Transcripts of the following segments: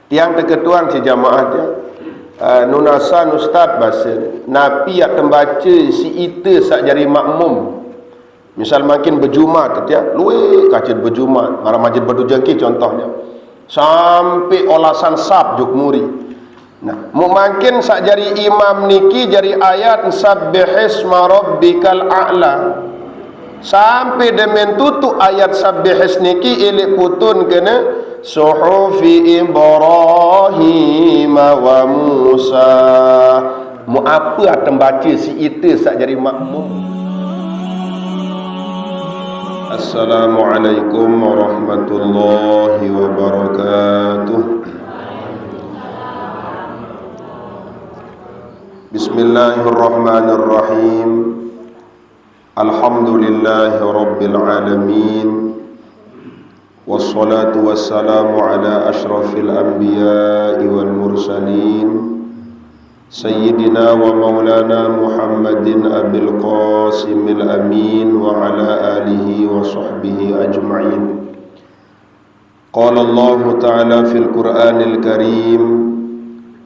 tiang terketuan si jamaah dia nunasan ustaz bahasa napi yang tembaca si ita sak jari makmum. Misal makin berjumat dia luwe kacid berjumat marah masjid Batu Jengki contohnya sampai olasan sab juk muri. Nah, makin sak jari imam niki jari ayat sabbihisma rabbikal a'la sampai demen tutu ayat sabbihis niki ilik putun kena suhufi Ibrahim wa Musa. Mu apa atem baca si ita sak jari makmum. Assalamualaikum warahmatullahi wabarakatuh. Bismillahirrahmanirrahim. Alhamdulillahi rabbil alamin. Wassalatu wassalamu ala ashrafil anbiya'i wal mursalin Sayyidina wa maulana Muhammadin abil qasimil amin wa ala alihi wa sahbihi ajma'in. Qala Allah ta'ala fil Qur'anil Karim,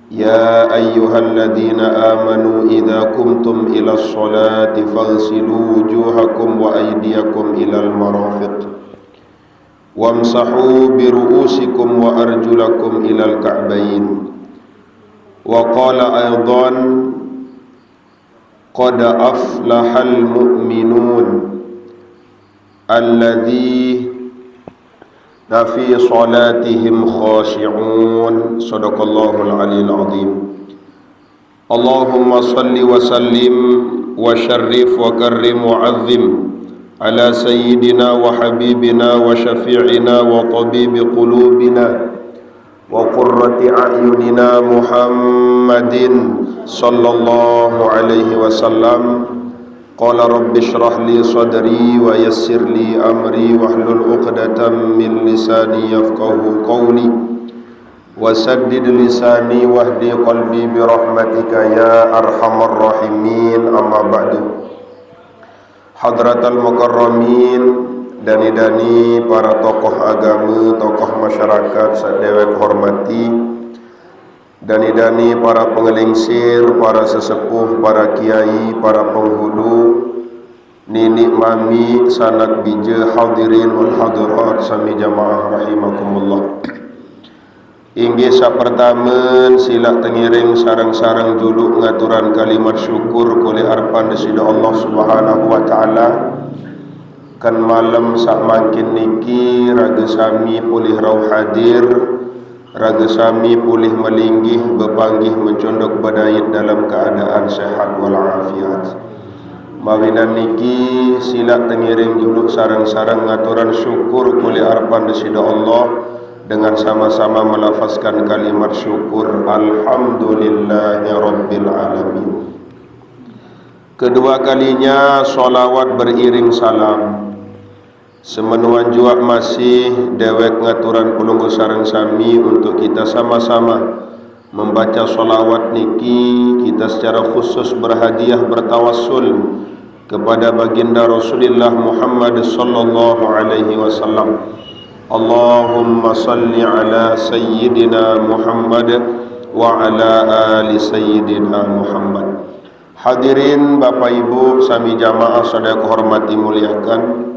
ya ayyuhalladzina amanu idza kumtum ila sholati faghsilu wujuhakum wa aydiyakum ilal marafiq wamsahu bi ru'usikum wa arjulakum ilal ka'bayn. Wa qala aidan qad aflahal mu'minun alladzina fi salatihim khashi'un. Shadaqallahul aliyyil azim. Allahumma salli wa sallim wa syarrif wa karrim wa azzim ala sayyidina wa habibina wa syafi'ina wa tabibi qulubina wa qurrati a'yunina Muhammadin sallallahu alaihi wasallam. Qala rabbi shrah li sadri wa yassir li amri wahlul 'uqdatam min lisani yafqahu qawli wa saddid lisani wahdi qalbi bi rahmatika ya arhamar rahimin. Amma ba'du. Hadratal mukarramin, dani-dani para tokoh agama, tokoh masyarakat sadewek hormati, dani-dani para pengelingsir, para sesepuh, para kiai, para penghulu, nini mami, sanak bija, hadirin wal hadirat sami jamaah rahimakumullah. Inggih sapertama sila tengiring sarang-sarang juluk ngaturan kalimat syukur kuli arpan desida Allah Subhanahu wa taala. Kan malam sak makin niki raga sami pulih rauh hadir, raga sami pulih melinggih bepanggih mencondok badait dalam keadaan sehat walafiat. Mawinan niki sila tengiring juluk sarang-sarang ngaturan syukur kuli arpan desida Allah dengan sama-sama melafazkan kalimat syukur alhamdulillahi rabbil alamin. Kedua kalinya solawat beriring salam. Semenuan jua masih dewek ngaturan kulunggu sarang sami untuk kita sama-sama membaca solawat niki. Kita secara khusus berhadiah bertawassul kepada baginda Rasulullah Muhammad sallallahu alaihi wasallam. Allahumma salli ala sayyidina Muhammad wa ala ali sayyidina Muhammad. Hadirin Bapak Ibu sami jamaah saudara hormati muliakan,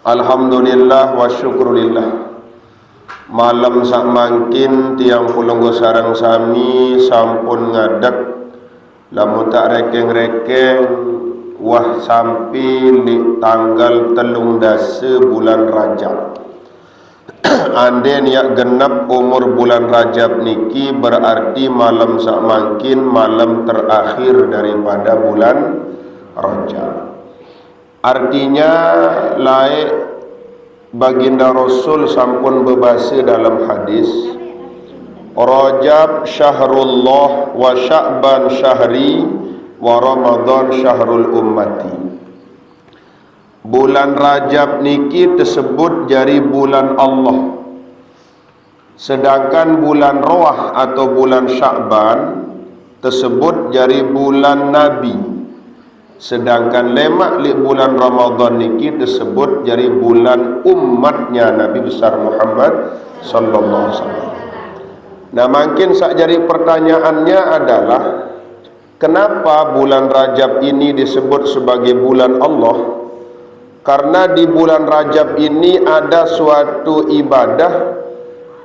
alhamdulillah wa syukurillah. Malam sak mangkin tiang pulunggu sarang sami sampun ngadak lamun tak rekeng-rekeng wah sampai di tanggal 13 bulan Rajab. Anden ya genap umur bulan Rajab niki berarti malam sak mangkin malam terakhir daripada bulan Rajab. Artinya laik baginda Rasul sampun berbahasa dalam hadis, Rajab syahrullah wa Sya'ban syahri wa Ramadan syahrul ummati. Bulan Rajab niki tersebut jari bulan Allah, sedangkan bulan Rawah atau bulan Sya'ban tersebut jari bulan Nabi, sedangkan lemak li bulan Ramadan niki tersebut jari bulan umatnya Nabi besar Muhammad sallallahu alaihi wasallam. Nah, makin sak jadi pertanyaannya adalah kenapa bulan Rajab ini disebut sebagai bulan Allah? Karena di bulan Rajab ini ada suatu ibadah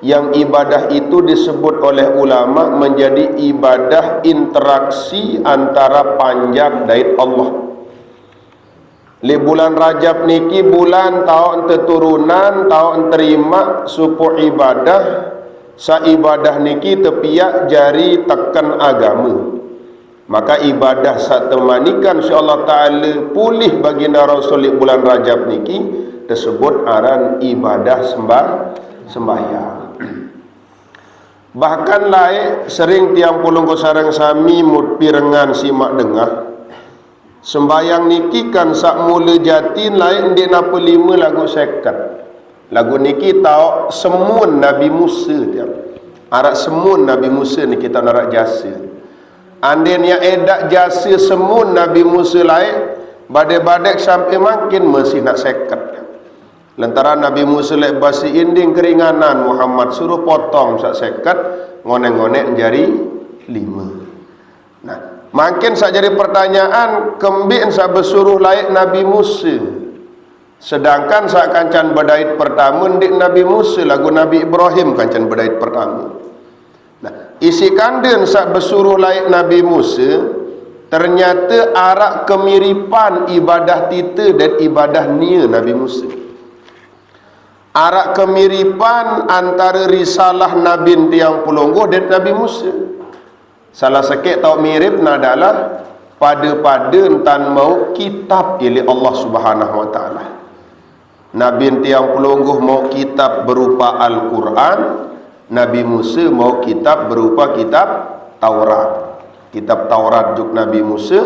yang ibadah itu disebut oleh ulama menjadi ibadah interaksi antara panjang dan Allah. Di bulan Rajab niki bulan tahun keturunan, tahun terima supu ibadah, sa ibadah niki tepiak jari tekan agama. Maka ibadah sa temanikan insyaallah taala pulih baginda Rasul di bulan Rajab niki tersebut aran ibadah sembahyang. Bahkan lain sering tiang pulung sareng sami mut pirengan simak dengah sembayang niki kan sak mula jatin lain di napa 5 lagu sekat. Lagu niki tau semun Nabi Musa tiap. Arak semun Nabi Musa ni kita narak jasa. Andin yang edak jasa semun Nabi Musa lain badai-badai sampai makin mesti nak sekat. Lantaran Nabi Musa lek basi inding keringanan Muhammad suruh potong sak sekat ngonek-ngonek jari 5. Nah, makin sak jadi pertanyaan kembin sak bersuruh laik Nabi Musa. Sedangkan sak kancan berdait pertama ndik Nabi Musa lagu Nabi Ibrahim kancan berdait pertama. Nah, isi kandun sak bersuruh laik Nabi Musa ternyata arak kemiripan ibadah kita dan ibadah nia Nabi Musa. Arak kemiripan antara risalah Nabi tiang pulungguh dan Nabi Musa. Salah sikit tau mirip adalah pada entan mau kitab ili Allah Subhanahu wa taala. Nabi tiang pulungguh mau kitab berupa Al-Quran, Nabi Musa mau kitab berupa kitab Taurat. Kitab Taurat juk Nabi Musa,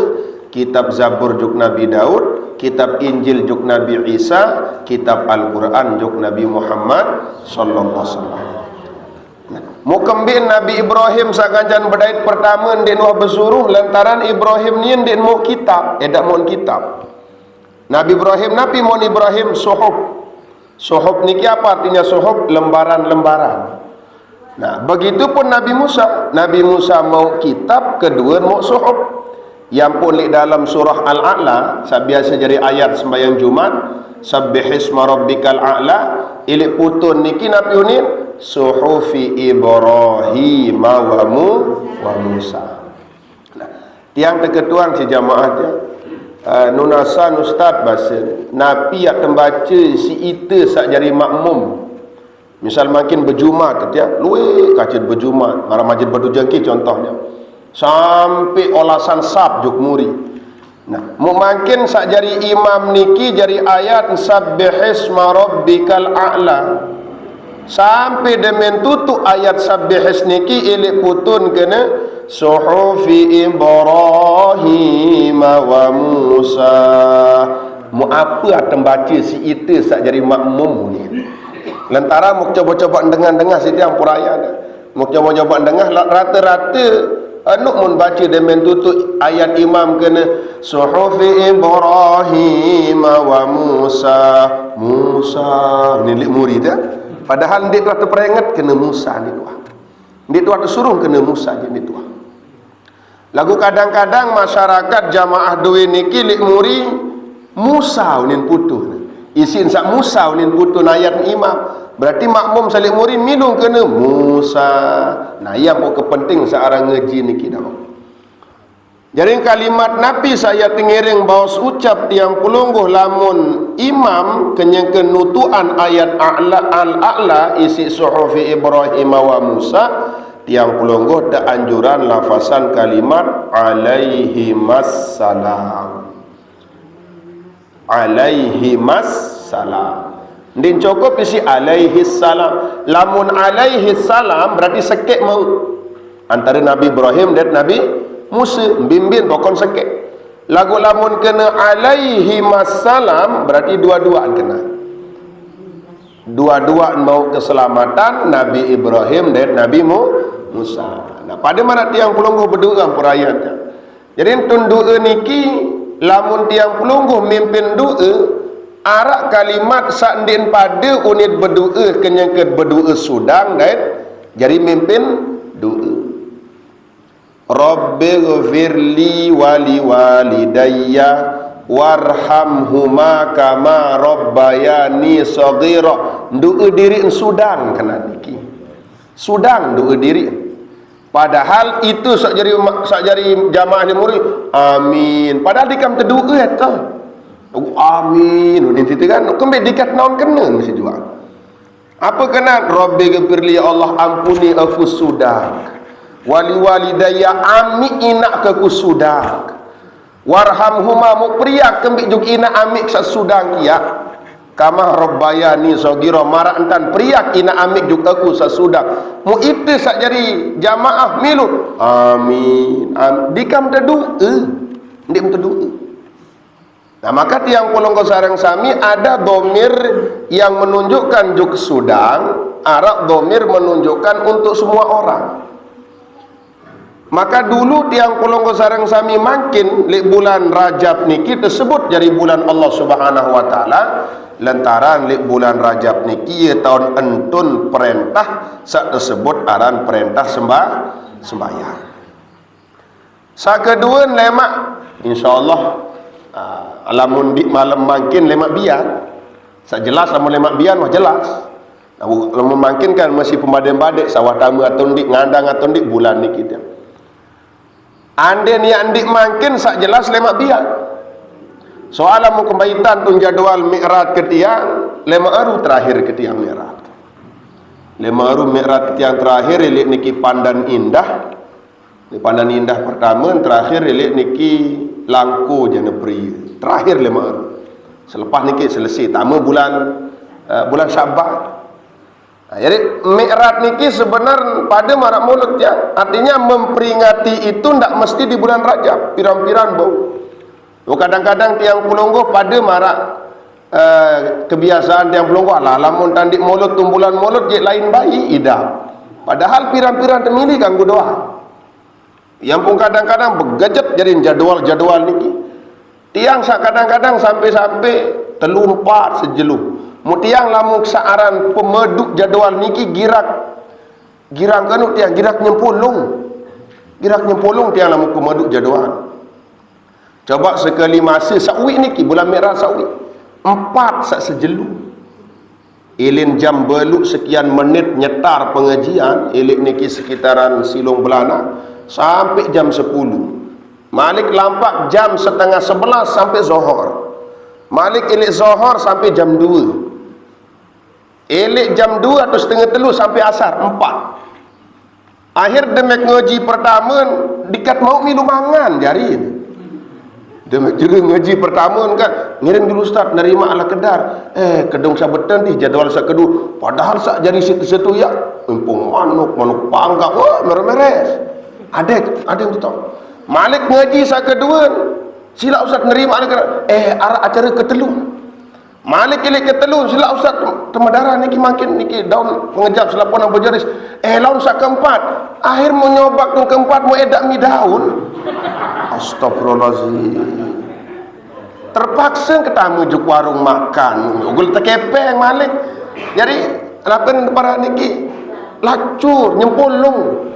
kitab Zabur juk Nabi Daud, kitab Injil juk Nabi Isa, kitab Al-Quran juk Nabi Muhammad sallallahu alaihi wasallam. Mukembin Nabi Ibrahim sakancan berdait pertama den wah bersuruh lantaran Ibrahim ni den mau kitab, edak mau kitab. Nabi Ibrahim nabi mau Ibrahim suhuf. Suhuf niki apa artinya suhuf? Lembaran-lembaran. Nah, begitupun Nabi Musa. Nabi Musa mau kitab, kedua mau suhuf. Yang pun di dalam surah Al-A'la, biasa jadi ayat sembahyang Jumat, Sabbihisma rabbikal a'la, ilik putun niki Nabi unin suhufi Ibrahim wa Musa. Nah, tiang terketuan si jamaah dia nunasan ustaz bahasa Nabi yang tembaca si ita sak jari makmum. Misal makin berjumat dia luwe kacit berjumat, marah majid berdujangki contohnya. Sampai olasan sab juk muri. Nah, makin sak jari imam niki jari ayat sabbihisma rabbikal a'la. Sampai demen tutu ayat sabbihis niki ilik putun kena suhufi Ibrahim wa Musa. Mu apa atem baca si itu sak jari makmum ni. Lantara mu coba-coba dengar si tiang puraya dah. Mu coba-coba dengar rata-rata anu mun baca demen tutu ayat imam kena suhufi Ibrahim wa Musa. Musa ni lik murid dah. Padahal ndik tu peringat kena Musa ni tuah. Ndik tu suruh kena Musa je ni tuah. Lagu kadang-kadang masyarakat jamaah duwe niki lik muri Musa unin putuh. Isin sak Musa unin putuh ayat imam. Berarti makmum salik muri minum kena Musa. Nah, yang pun kepenting seorang ngaji niki dah. Jadi kalimat Nabi saya tengiring bawas ucap tiang pulungguh lamun imam kenyang kenutuan ayat al-a'la isi suhufi Ibrahim wa Musa tiang pulungguh da anjuran lafasan kalimat alaihimassalam. Alaihimassalam. Din cukup isi alaihissalam. Lamun alaihissalam berarti sekek maut antara Nabi Ibrahim dan Nabi Musa bimbin pokon sekek. Lagu lamun kena alaihi masalam berarti dua-duaan kena. Dua-duaan mau keselamatan Nabi Ibrahim dan Nabi Musa. Nah, pada mana tiang pulungguh berdoa perayaan. Jadi tunduk niki lamun tiang pulungguh mimpin doa arak kalimat sakdin pada unit berdoa kenyang ke berdoa sudang dan jadi mimpin doa. Rabbighfirli wali walidayya warhamhuma kama rabbayani shaghira. Doa diri sudang kena niki. Sudang doa diri. Padahal itu sak jari jamaah ni murid. Amin. Padahal dikam terdoa eta. Amin. Udah kan kembali dikat naon kena mesti juga. Apa kena? Rabbighfirli, ya Allah ampuni aku sudak. Wali walidayya ami inak ke ku sudak. Warhamhuma mupriak kembik juk ina amik sasudang kia. Kama rabbayani shaghira marak entan priak ina amik juk aku sasudang. Mu itu sak jadi jamaah milu. Amin. Dikam terdoa. Ndik terdoa. Nah, maka tiang Pulungko sareng sami ada domir yang menunjukkan juk sudang, Arab domir menunjukkan untuk semua orang. Maka dulu tiang Pulungko sareng sami makin li bulan Rajab niki tersebut jadi bulan Allah Subhanahu wa taala, lantaran li bulan Rajab niki ya tahun entun perintah sak tersebut aran perintah sembahyang. Sak kedua lemak insyaallah alamun di malam makin lemak bian sak jelas lamun lemak bian mah jelas. Lamun makin kan masih pembadem-badek sawah tamu atau ndik ngandang atau ndik bulan niki dia. Ande ni andik makin sak jelas lemak bian. Soal lamun kembaitan tun jadwal mi'raj ke tiang lemak aru terakhir ke tiang mi'raj. Lemak aru mi'raj ke tiang terakhir ilik niki pandan indah. Ni pandan indah pertama, terakhir ilik niki langko jana pria. Terakhir lima hari. Selepas niki selesai. Tama bulan Syaban. Jadi mi'raj niki sebenar pada marak mulut ya. Artinya memperingati itu tidak mesti di bulan Rajab. Pirang-pirang bau. Kadang-kadang tiang Pulunggo pada marak kebiasaan tiang Pulunggo. Alah lamun tandik mulut tumbulan mulut je lain bayi idam. Padahal pirang-pirang temili ganggu doa. Yang pun kadang-kadang bergajet jadi jadual-jadual niki. Tiang kadang-kadang sampai-sampai telu 4 sejelu. Mutiang lamun saaran pemeduk jadual niki girang kanut tiang girak nyempulung. Girak nyempulung tiang lamun pemeduk jadual. Coba sekali masa sawi niki bulan merah sawi 4 sak sejelu. Ilin jam beluk sekian menit nyetar pengajian, ilik niki sekitaran silung belana sampai jam 10. Malik lampak jam setengah 11 sampai Zohor. Malik ilik Zohor sampai jam 2. Ilik jam 2 atau setengah 3 sampai asar 4. Akhir demek ngaji pertama dikat mau milu mangan jari. Demek juga ngaji pertama kan ngirim dulu ustaz nerima ala kedar. Kedung sabetan di jadwal sak kedua. Padahal sak jari situ ya empung manuk panggak wah meres. Ada yang tahu. Malik ngaji sak kedua. Sila ustaz nerima ala kedar. Arah acara ketelu. Malik ilik ketelu sila ustaz temadara niki makin niki daun pengejap selapon ang berjaris. Laun sak keempat. Akhir menyobak tu keempat mau edak mi daun. Astagfirullahaladzim. Terpaksa ketemu juk warung makan. Ugul tekepeng Malik. Jadi lapen para niki lacur nyempulung.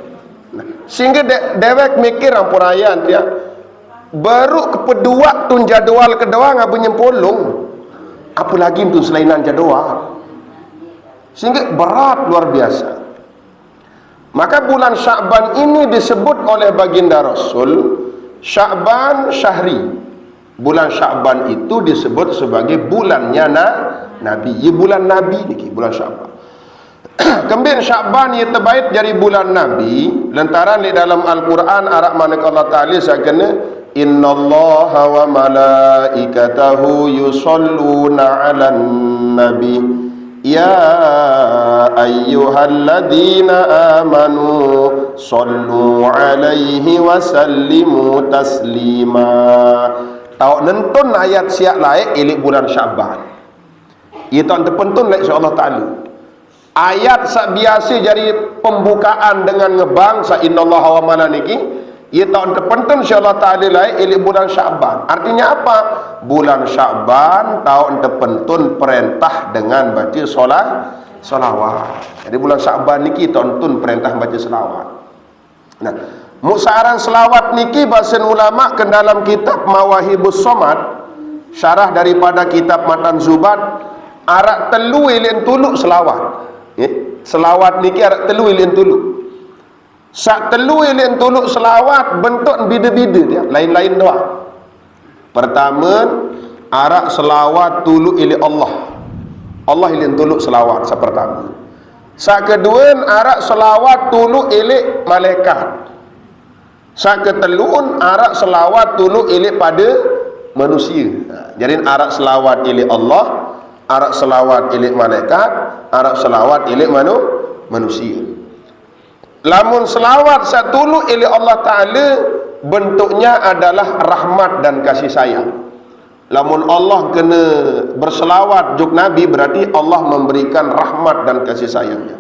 Sehingga dewek mikir ampurayan dia. Baru kepedua tun jadwal kedua ngabu nyempulung. Apalagi tun selainan jadwal. Sehingga berat luar biasa. Maka bulan Sya'ban ini disebut oleh baginda Rasul Sya'ban Syahri. Bulan Sya'ban itu disebut sebagai bulannya Nabi. Ya bulan Nabi niki bulan Sya'ban. Kembali Sya'ban ia terbaik jadi bulan Nabi. Lantaran di dalam Al-Quran Arab manak Allah Ta'ala sakana innallaha wa malaikatahu yusalluna 'alan nabi ya ayyuhalladzina amanu sallu 'alaihi wa sallimu taslima. Tahu nentun ayat siap laik ilik bulan Sya'ban. Ia tak terpentun laik insya-Allah Ta'ala. Ayat sak biasa jadi pembukaan dengan ngebang sa innallaha wa malaikatahu. Ia tak terpentun insya-Allah Ta'ala laik ilik bulan Sya'ban. Artinya apa? Bulan Sya'ban tahun terpentun perintah dengan baca solawat. Jadi bulan Sya'ban niki tonton perintah baca selawat. Nah, musaran selawat niki bahasa ulama ke dalam kitab Mawahibus Somad, syarah daripada kitab Matan Zubat, arak telu ilin tuluk selawat. Selawat niki arak telu ilin tuluk. Sak telu ilin tuluk selawat bentuk bida-bida dia, lain-lain doa. Pertama, arak selawat tuluk ili Allah. Allah ilin tuluk selawat sepertama. Sak kedua, arak selawat tuluk ili malaikat. Sak ketelun, arak selawat tuluk ili pada manusia. Jadi arak selawat ili Allah, arak selawat ili malaikat, arak selawat ili manusia. Lamun selawat satulu ili Allah Ta'ala, bentuknya adalah rahmat dan kasih sayang. Lamun Allah kena berselawat juk Nabi, berarti Allah memberikan rahmat dan kasih sayangnya.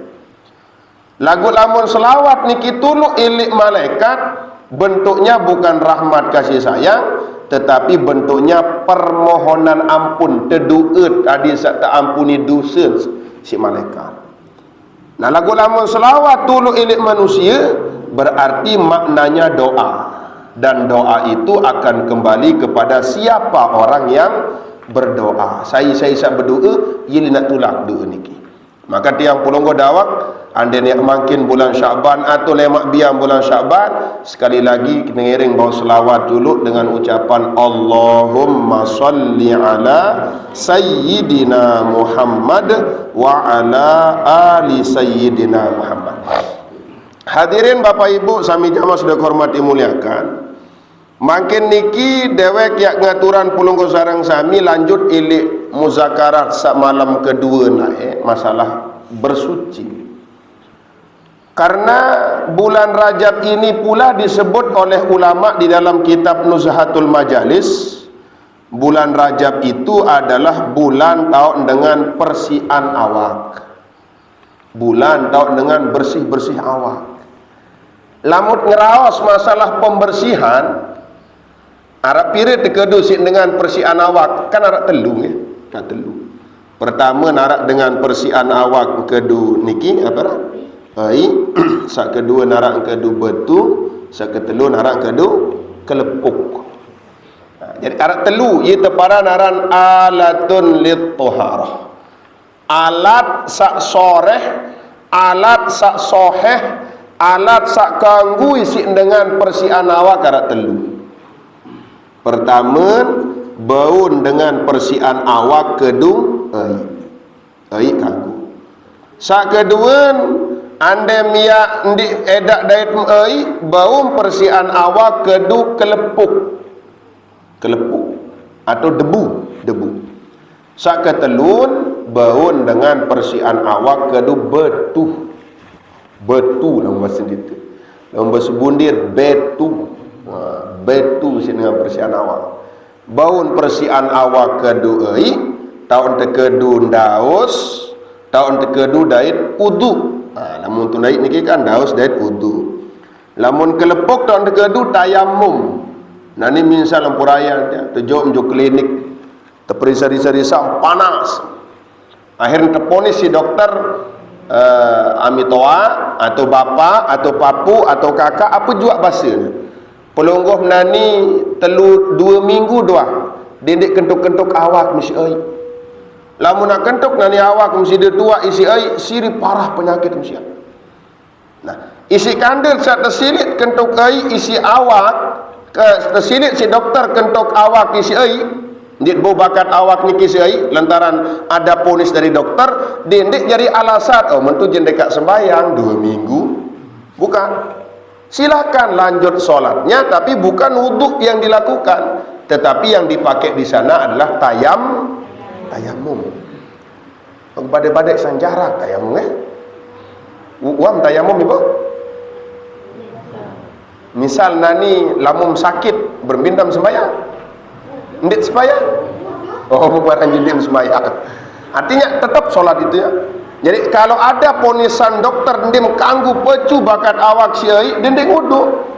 Lagu lamun selawat niki tulu ili malaikat, bentuknya bukan rahmat kasih sayang, tetapi bentuknya permohonan ampun, teduet adi sak tak ampuni dosa si malaikat. Nah, lagu lamun selawat tulu ilik manusia, berarti maknanya doa, dan doa itu akan kembali kepada siapa orang yang berdoa. Saya berdoa, ia nak tulak doa niki. Maka tiang pulunggo dawak, anda ni makin bulan Syaban atau lemak biang bulan Syaban, sekali lagi kita ngiring bawa selawat dulu dengan ucapan Allahumma salli ala Sayyidina Muhammad wa ala ali Sayyidina Muhammad. Hadirin Bapak Ibu sami jamaah sudah hormati muliakan, makin niki dewek yak ngaturan pulunggo sarang sami lanjut ilik muzakarat sak malam kedua naik masalah bersuci. Karena bulan Rajab ini pula disebut oleh ulama di dalam kitab Nuzhatul Majalis, bulan Rajab itu adalah bulan tahun dengan persihan awak, bulan tahun dengan bersih-bersih awak. Lamun ngeraos masalah pembersihan, Arab pirit dekedusik dengan persihan awak, kan arak telu ya, kan telu. Pertama narak dengan persihan awak, kedua niki apa dah? Sak kedua narak kedu betu, sak ketelu narak kedu kelepuk. Jadi arak telu ia tepara naran alatun lit-taharah. Alat sak soreh, alat sak soheh, alat sak kanggu isi dengan persihan awak arak telu. Pertama, baun dengan persihan awak kedua kanggu. Sak kedua, ande mia ndi edak dait baum persihan awak kedu kelepuk atau debu. Sak ketelun baun dengan persihan awak kedu betu dalam bahasa itu, dalam bahasa bundir betu sini dengan persihan awak. Baun persihan awak kedu tahun tekedu daus, tahun tekedu dait udu. Lamun tunai niki kan daus dait wudu. Lamun kelepuk tahun kedu tayamum. Nah ni misal lampuraya dia tujuh menjuk klinik terperisa-risa panas. Akhirnya terponis si dokter amitoa atau bapa atau papu atau kakak apa juga bahasa. Pelungguh nani telu 2 minggu doa. Dindik kentuk-kentuk awak mesti lamun nak kentuk nani awak mesti dia tua isi siri parah penyakit mesti. Nah, isi kandil saat tersilit kentuk isi awak, tersilit si dokter kentuk awak isi ndik bau bakat awak niki isi lantaran ada ponis dari dokter, dindik jadi alasan mentu jendeka sembayang 2 minggu. Bukan. Silakan lanjut sholatnya, tapi bukan wudhu yang dilakukan, tetapi yang dipakai di sana adalah tayamum. Badai-badai sanjara tayamum uam tayamum ibu. Misal nani lamum sakit berbindam sembahyang, ndik sembahyang. Bukan jindim sembahyang. Artinya tetap sholat itu ya. Jadi kalau ada ponisan dokter ndim kanggu pecu bakat awak siai, dinding wudu.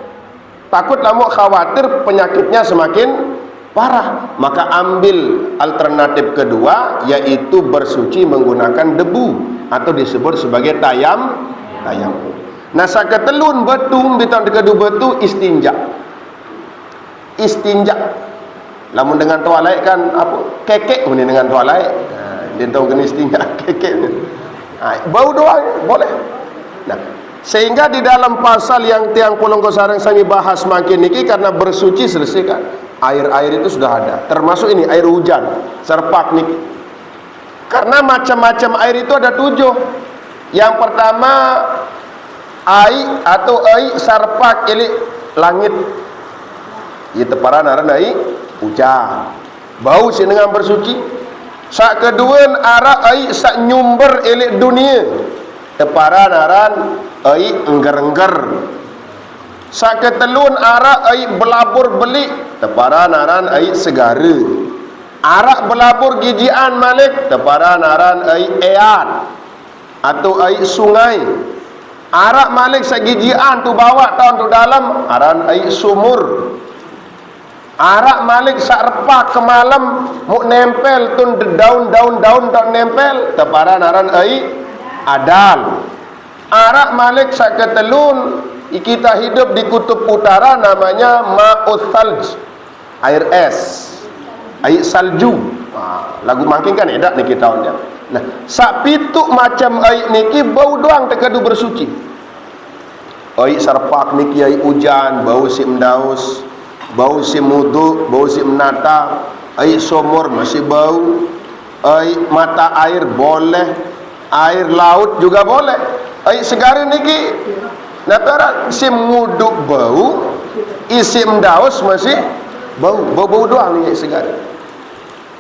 Takut lamu khawatir penyakitnya semakin parah, maka ambil alternatif kedua, yaitu bersuci menggunakan debu atau disebut sebagai tayamum. Nasa ketelun betu bitan dekedu betu istinja. Istinja. Lamun dengan tualai kan apa? Kekek ni dengan tualai. Dia tahu kena istinja kekek. Bau doang boleh. Nah, sehingga di dalam pasal yang tiang pulungko sareng sami bahas makin niki karena bersuci selesai kan. Air-air itu sudah ada. Termasuk ini air hujan, serpak niki. Karena macam-macam air itu ada 7. Yang pertama air atau air sarpak ili langit. Itu para naran air hujan. Bau sih dengan bersuci. Sak kedua ara air sak nyumber ili dunia. Tepara naran air engger-engger. Sak ketelun ara air belabur beli. Tepara naran air segara. Arak belabur gijian malik. Tepara naran air eat atau air sungai. Arak malik segijian tu bawa tahun tu dalam aran air sumur. Arak malik sak repak ke malam mu nempel tun daun-daun tak nempel tepara naran air adal. Arak malik sak ketelun kita hidup di kutub utara namanya ma'ut thalj, air es, air salju. Lagu makin kan edak ni kita dia. Nah, sak pituk macam air niki bau doang tekadu bersuci. Air sarpak niki air hujan, bau si mendaus, bau si mudu, bau si menata, air sumur masih bau, air mata air boleh, air laut juga boleh. Air segara niki natara si mudu bau, isi mendaus masih bau doang ni air segara.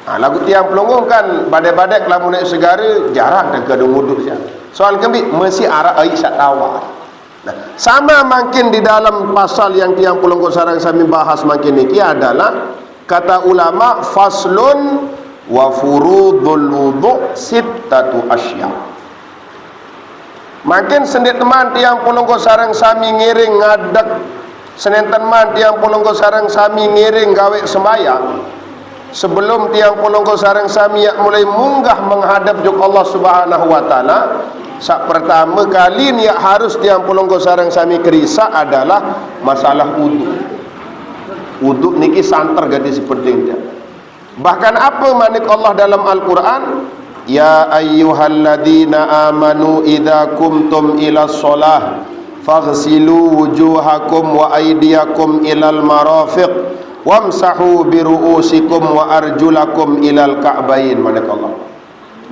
Lagu tiang pelonggong kan badai-badai kelamun air segara jarang dekat nguduk siang. Soal kembali mesti arah air sak tawar. Nah, sama makin di dalam pasal yang tiang pelonggong sarang sami bahas makin ini adalah kata ulama faslun wa furudul wudu sittatu asya. Makin sendiri teman tiang pelonggong sarang sami ngiring ngadek senen teman tiang pelonggong sarang sami ngiring gawe sembahyang. Sebelum tiang pulungko sareng sami mulai munggah menghadap juk Allah Subhanahu wa taala, sak pertama kali ni harus tiang pulungko sareng sami kerisa adalah masalah wudu. Wudu niki santer gadi sepenting dia. Bahkan apa manik Allah dalam Al-Qur'an? Ya ayyuhalladzina amanu idza kumtum ila shalah faghsilu wujuhakum wa aydiyakum ilal marafiq wamsahu biru'usikum wa arjulakum ilal ka'bain. Manakallah.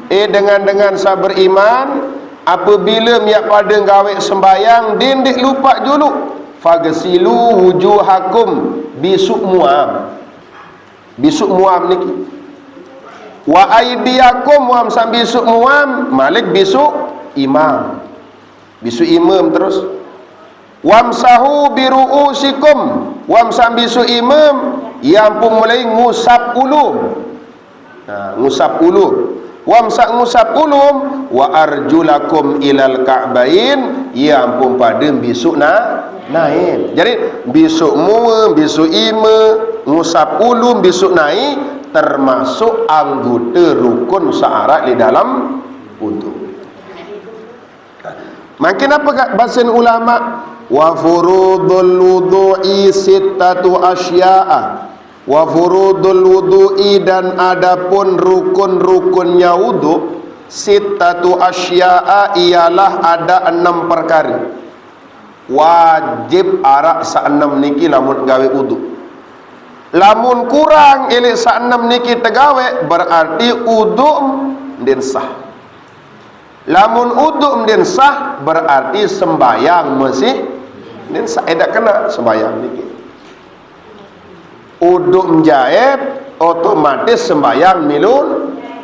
Dengan saya beriman apabila miak pada gawe sembayang dindik lupa dulu fagsilu wujuhakum bisuk muam niki wa aidiakum wam sam bisuk muam malik bisuk imam terus wamsahu biru'usikum wamsam bisu imam yang pun mulai ngusap ulum. Ngusap ulum ngusap ulum wa arjulakum ilal ka'bain yang pun pada bisuk naik. Jadi bisuk mu bisuk ima ngusap ulum bisuk naik termasuk anggota rukun syarat di dalam wudu. Makin apa bahasa ulama? Wa furudul wudu'i sittatu asya'a. Wa furudul wudu'i dan adapun rukun-rukunnya wudu sittatu asya'a ialah ada 6 perkara. Wajib arak sa 6 niki lamun gawe wudu. Lamun kurang ili sa 6 niki tegawe berarti wudu den sah. Lamun wudu den sah berarti sembayang masih den sah. Edak kena sembayang niki. Wudu menjahit otomatis sembayang milun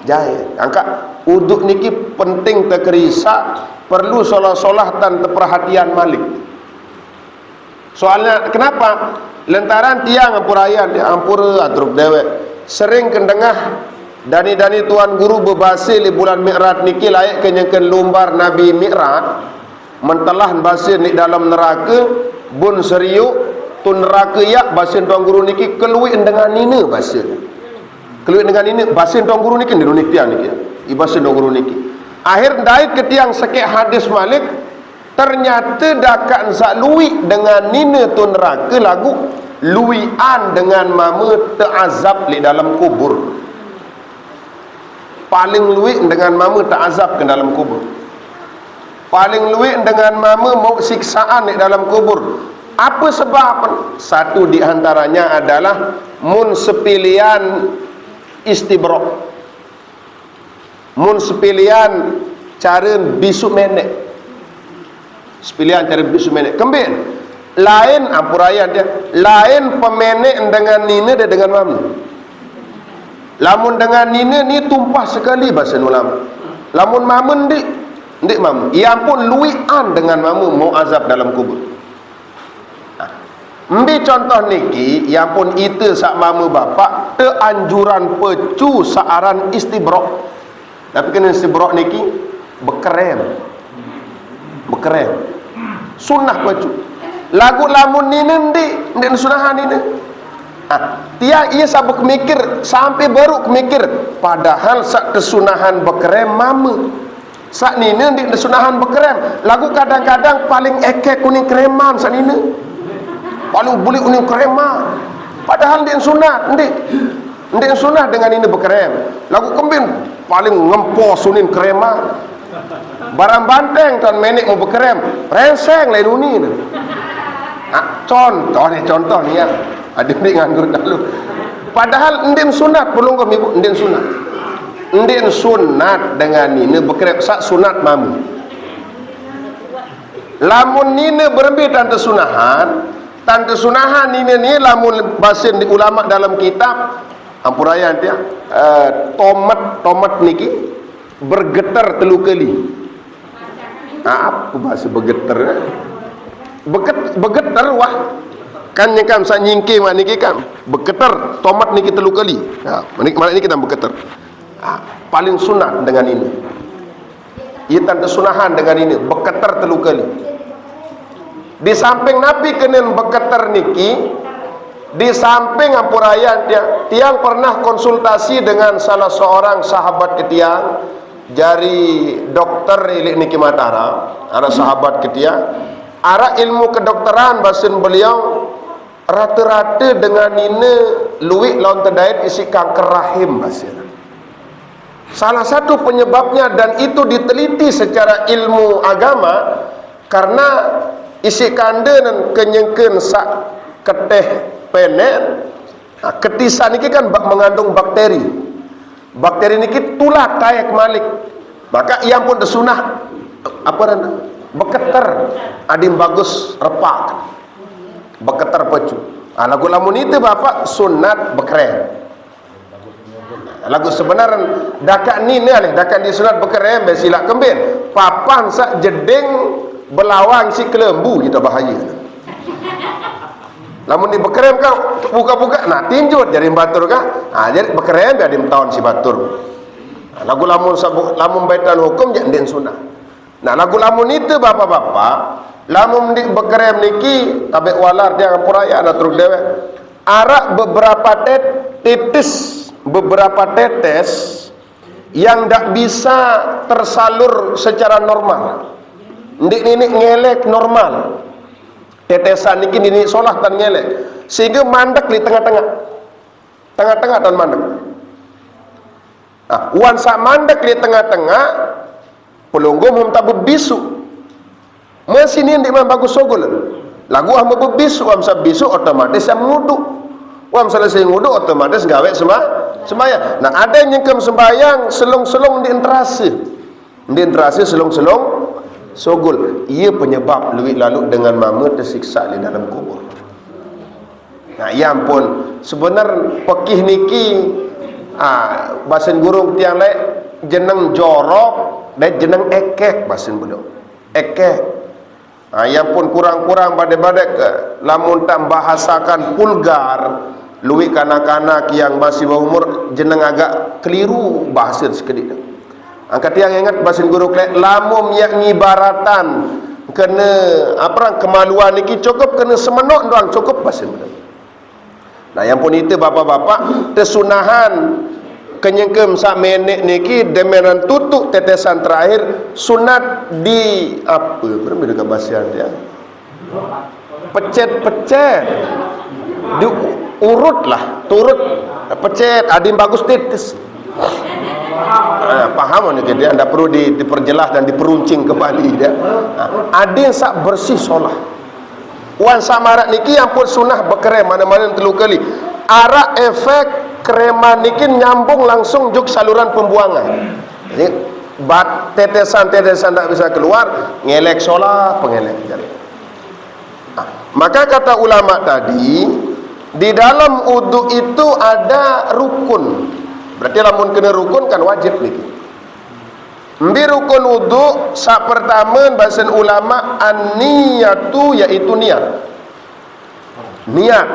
jahit. Angka wudu niki penting terkerisa, perlu solah-solah dan perhatian malik. Soalnya kenapa? Lantaran tiang ampurayan ampura atruk dewek sering kendengah dani-dani tuan guru bebasil di bulan Mi'raj niki layak kenyangkan lumbar Nabi Mi'raj mentelah basir ni dalam neraka bun seriuk tu neraka ya basir tuan guru niki keluih dengan nina basir keluih dengan nina basir tuan guru niki niru tiang niki ibasir tuan guru niki akhir dait ke tiang sekek hadis malik ternyata dakan sak luik dengan nina tu neraka lagu luian dengan mama terazab di dalam kubur. Paling luik dengan mama terazab ke dalam kubur. Paling luik dengan mama mau siksaan di dalam kubur. Apa sebab? Satu di antaranya adalah mun sepilian istibrak, mun sepilian cara bisu menek, sepilian cara bisu menek kembali lain ampurayan dia, lain pemenek dengan nina dia dengan mama. Lamun dengan nina ni tumpah sekali bahasa ulama. Lamun mama ndik mama, ia pun luian dengan mama mau azab dalam kubur. Ambil contoh niki, yang pun itu sak mama bapak teanjuran pecu searan istibrak. Tapi kena istibrak niki bekerem. Sunnah pecu. Lagu lamun nina ndik sunahan nina. Tiang ia sabuk mikir sampai baru mikir padahal sak kesunahan bekerem mama. Sak nina ndik kesunahan bekerem. Lagu kadang-kadang paling ekek kuning kereman sak nina. Paling boleh uning krema padahal dia sunat ndik sunat dengan ini bekrem. Lagu kembin paling ngempos uning krema barang banteng tan menik mau bekrem renseng lain uni. Contoh ni ya ada ndik nganggur dulu padahal ndik sunat belum kami ibu ndik sunat dengan ini bekrem sak sunat mamu. Lamun nina berembit tante sunahan ini lamun basin di ulama dalam kitab ampurayan dia tomat niki bergetar telu kali. Apa bahasa bergetar? Bergetar wah kan nyekam sak nyingke mak niki kan bergetar tomat niki telu kali. Malah ini kita bergetar. Paling sunat dengan ini. Ia tanda sunahan dengan ini bergetar telu kali. Di samping Nabi kenen beketer niki, di samping ampurayan tiang pernah konsultasi dengan salah seorang sahabat ketiang jari dokter ilik niki Matara, ada sahabat ketiang arah ilmu kedokteran basin beliau rata-rata dengan ini luik lawan terdait isi kanker rahim basin. Salah satu penyebabnya dan itu diteliti secara ilmu agama karena isi kanda dan kenyengken sak keteh penet. Ketisan ini kan mengandung bakteri. Bakteri ini tulak tayak malik. Maka ia pun desunah apa nana? Beketer adim bagus repak. Beketer pecu. Lagu lamun itu bapak sunat bekrem. Lagu sebenarnya dakat ni dakat di sunat bekrem besila kembin. Papan sak jedeng belawang si kelembu kita bahaya. Lamun di bekerem kau buka-buka nak tinjut jadi batur kah? Jadi bekerem biar tahun si batur. Lagu lamun baitan hukum jadi den sunah. Nah lagu lamun itu bapak-bapak lamun di bekerem niki tabek walar dia ampuraya ada truk dewe. Arak beberapa tetes yang tak bisa tersalur secara normal. Ndik ini ngelek normal. Tetesan ini solah tan ngelek. Sehingga mandek di tengah-tengah. Tengah-tengah tan mandek. Wan sak mandek di tengah-tengah pelunggum hum tabu bisu. Mesin ini ndik bagus sogol. Lagu am bebisu am bisu otomatis am ngudu. Wam selesai ngudu otomatis gawe sembahyang. Nah ada yang nyengkem sembahyang selong-selong di enterase. Di enterase selong-selong sogul, ia penyebab lebih lalu dengan mama tersiksa di dalam kubur. Nah, ya ampun, sebenar pekih niki basin gurung tiang lain jeneng jorok dan jeneng ekek basin bodoh. Ekek. Ya ampun kurang-kurang badai-badai lamun tak bahasakan vulgar, luwi kanak-kanak yang masih berumur jeneng agak keliru bahasa sekedip. Angkat yang ingat basin guru klek lamum yang ibaratan kena apa kemaluan niki cukup kena semenok doang cukup basin. Nah yang pun itu bapak-bapak tersunahan kenyengkem sak menek niki demeran tutuk tetesan terakhir sunat di apa berapa dekat basian dia pecet diurut lah turut pecet adim bagus tetes. Paham ni dia anda perlu diperjelas dan diperuncing kembali dia. Adin sak bersih solah. Wan samarat niki ampun sunah bekerem mana-mana telu kali. Arak efek kreman niki nyambung langsung juk saluran pembuangan. Jadi tetesan tak bisa keluar, ngelek solah pengelek jari. Maka kata ulama tadi, di dalam wudu itu ada rukun. Berarti lamun kena rukun kan wajib niki. Mbi rukun wudu sak pertama bahasa ulama an-niyatu yaitu niat. Niat.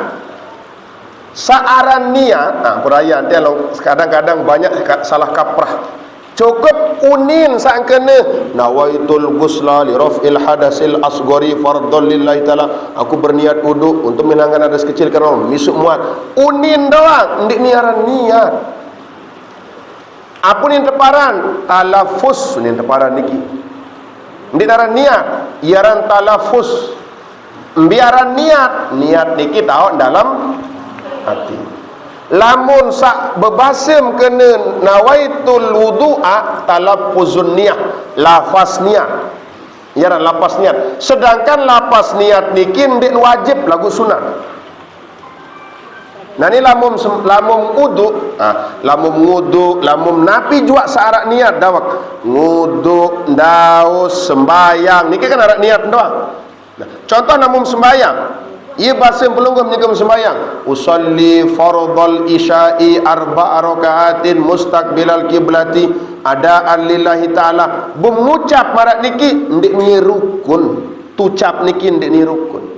Saaran niat, perayaan dia kadang-kadang banyak salah kaprah. Cukup unin sak kena nawaitul ghusla li raf'il hadasil asghari fardhon lillahi taala. Aku berniat wudu untuk menghilangkan hadas kecil karena misuk muat. Unin doang, ndik niaran niat. Apa ni teparan? Talafus ni teparan niki. Ndik daran niat, iaran talafus. Biaran niat niki tahu dalam hati. Lamun sak bebasim kena nawaitul wudu'a talafuzun niat, lafaz niat. Iaran lafaz niat. Sedangkan lafaz niat niki ndik wajib lagu sunat. Nah ni lamum wudu, lamum napi jua searak niat dawak wudu daus sembayang niki kan arak niat doang. Nah, contoh lamum sembayang, ia basim pelunggum nyegem sembayang. Usolli fardhal isya'i arba'a raka'atin mustaqbilal kiblati adaan lillahi ta'ala. Mengucap marak niki ndik ni rukun, tucap niki ndik ni rukun.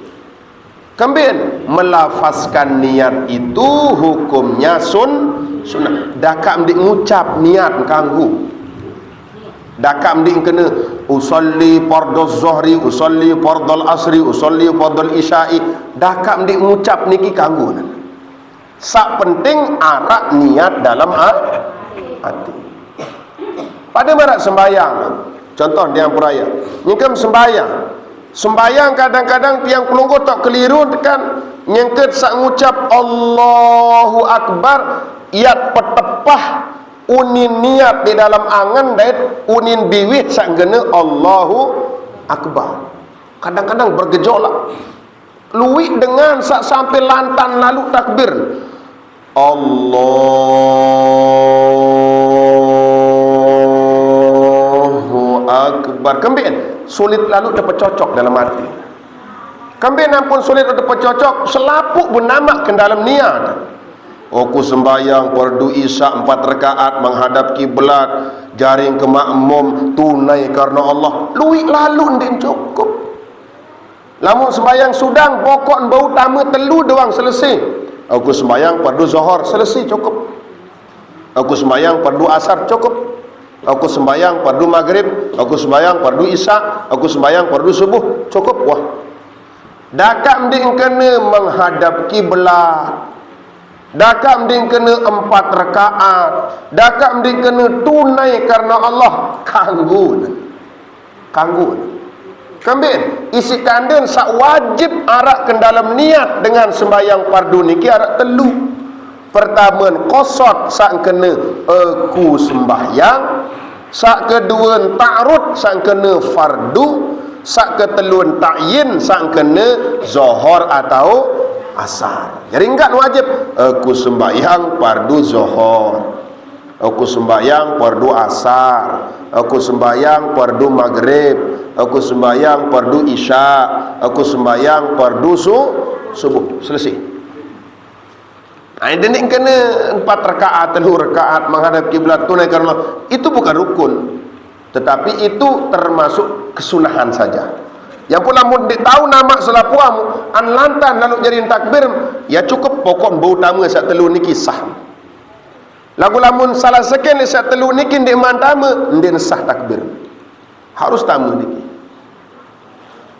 Kemudian melafazkan niat itu hukumnya sunnah. Dakak mdik ngucap niat kanggu. Dakak mdik kena usolli fardhu zuhri, usolli fardhu asri, usolli fardhu isya'i. Dakak mdik ngucap niki kanggu. Sak penting arak niat dalam hati. Pada marak sembayang. Contoh dia puraya. Nyengkem sembayang kadang-kadang tiang pelunggu tak keliru tekan nyengket sak ngucap Allahu Akbar iat petepah unin niat di dalam angan dan unin biwit sak gena Allahu Akbar. Kadang-kadang bergejolak. Luik dengan sak sampai lantan lalu takbir. Allahu Akbar. Kemudian sulit lalu dapat cocok dalam hati. Kemudian ampun sulit dapat cocok, selapuk pun nama ke dalam niat. Aku sembahyang fardu isya 4 rakaat menghadap kiblat, jaring ke makmum tunai karena Allah. Luik lalu ndik cukup. Lamun sembahyang sudang pokok bau utama telu doang selesai. Aku sembahyang fardu zuhur selesai cukup. Aku sembahyang fardu asar cukup. Aku sembahyang fardu maghrib, aku sembahyang fardu isya, aku sembahyang fardu subuh, cukup. Wah, dakak mending kena menghadap kiblat, dakak mending kena 4 rakaat, dakak mending kena tunai karena Allah. Kanggu. Kemudian isi kandung sak wajib arak ke dalam niat dengan sembahyang fardu niki arak telu. Pertama qasad sak kena aku sembahyang, sak kedua ta'arud sak kena fardu, sak keteluan ta'yin sak kena zuhur atau asar. Jadi enggak wajib aku sembahyang fardu zuhur, aku sembahyang fardu asar, aku sembahyang fardu maghrib, aku sembahyang fardu isya, aku sembahyang fardu subuh. Selesai. Ini kena 4 rakaat, 3 rakaat menghadap kiblat tunai karena itu bukan rukun, tetapi itu termasuk kesunahan saja. Yang pula mun tahu nama selapuamu an lantan lalu jadi takbir, ya cukup pokok bau utama sak telu niki sah. Lagu lamun salah sekian sak telu niki ndek mantama ndek sah takbir. Harus tamu niki.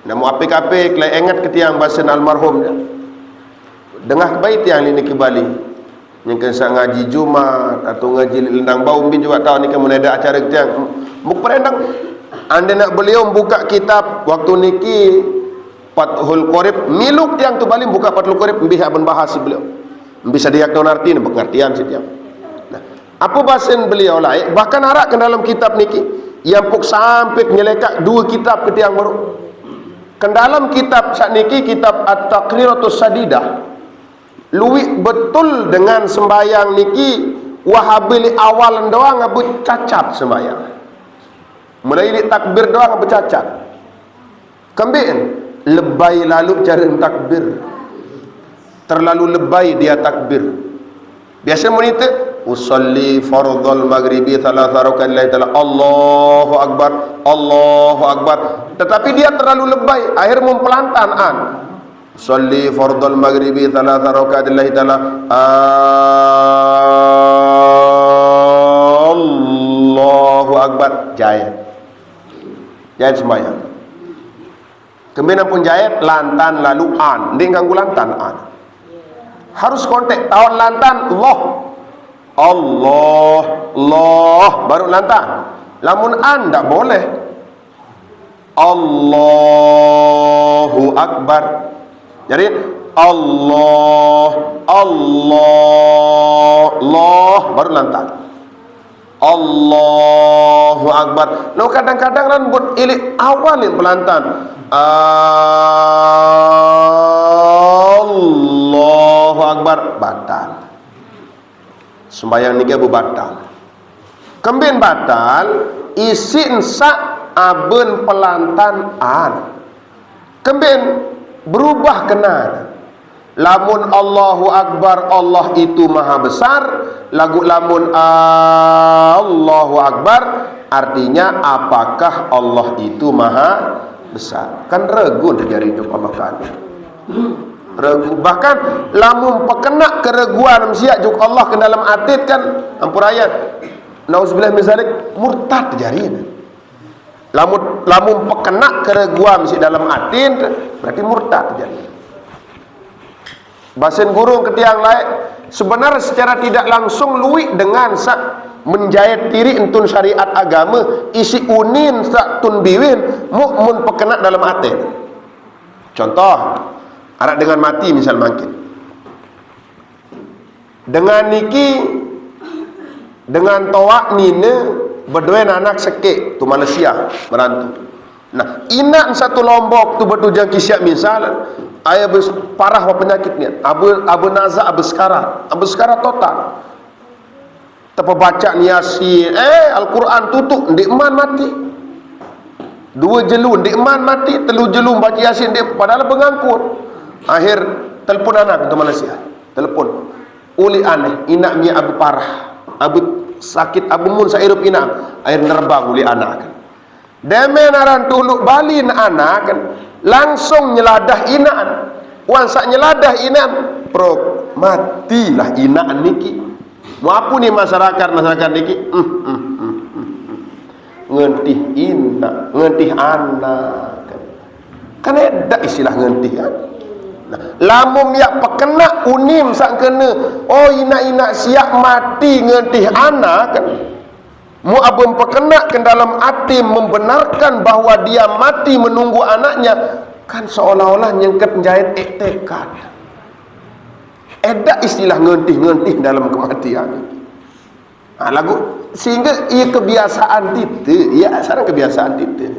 Namu apik-apik la ingat ke tiang basen almarhum dia. Dengah baik tiang ini ke Bali. yang kena ngaji Jumat atau ngaji lendang bau bin juga tahu ni kan ada acara tiang muk perendang anda nak beliau buka kitab waktu niki Fathul Qorib miluk tiang tu balik buka Fathul Qorib mbih aben bahas beliau bisa dia kau arti ni pengertian si tiang. Nah, apa bahasan beliau lain bahkan arak ke dalam kitab niki yang puk sampai nyelekak 2 kitab ke tiang baru ke dalam kitab saat niki kitab At-Taqriratus Sadidah luwih betul dengan sembayang niki wahabili awal doang abu cacat sembayang mulai di takbir doang abu cacat kembali lebay lalu cara takbir terlalu lebay dia takbir biasa monitor usolli fardhal maghribi 3 rakaat lillahi ta'ala Allahu akbar tetapi dia terlalu lebay akhir mempelantan Salli fardhal maghribi 3 rakaat lillahi ta'ala Allahu akbar jahit sembahyang kemudian pun jahit lantan lalu an dia ganggu lantan an harus kontak tahun lantan Allah baru lantan lamun an tak boleh Allahu akbar. Jadi Allah baru lantak. Allahu akbar. Lo kadang-kadang kan buat ilik awalin pelantan. Allahu akbar batal. Sembayang ni abu batal. Kembin batal isin sak aben pelantan an. Kembin berubah kenan lamun Allahu Akbar Allah itu maha besar lagu lamun Allahu Akbar artinya apakah Allah itu maha besar kan ragu terjadi hidup Allah kan ragu bahkan lamun pekenak keraguan manusia juk Allah ke dalam atit kan ampun ayat nauzubillah min zalik murtad terjadi lamun pekenak keraguan mesti dalam atin berarti murtad terjadi. Bahasan gurung ketiang lain sebenarnya secara tidak langsung luwih dengan menjahit diri entun syariat agama isi unin sak tun biwin mun pekenak dalam atin. Contoh arak dengan mati misal mangkin dengan niki dengan towak nine berdua anak sekek tu Malaysia merantu. Nah, inak satu Lombok tu bertujang kisah misal ayah parah penyakitnya. Abu Naza abu sekarang total. Tapa baca Yasin, Al-Quran tutup ndik man mati. 2 jelu ndik man mati, 3 jelu baca Yasin ndik padahal pengangkut. Akhir telefon anak tu Malaysia. Telefon. Uli aneh, inak mi abu parah. Abu sakit abu mun sairup ina air nerbang uli anak kan deme naran tuluk balin anak kan langsung nyeladah inaan wan sak nyeladah inaan pro matilah inaan niki mau apa ni masyarakat niki ngentih ina ngentih anak kan ada istilah ngentih kan nah, lamun yak pekena unim sak kena oh ina siap mati ngentih anak kan mu abun pekena ke dalam hati membenarkan bahwa dia mati menunggu anaknya kan seolah-olah nyengket jahit tekad ada istilah ngentih dalam kematian lagu sehingga ia kebiasaan titik ya sarang kebiasaan titik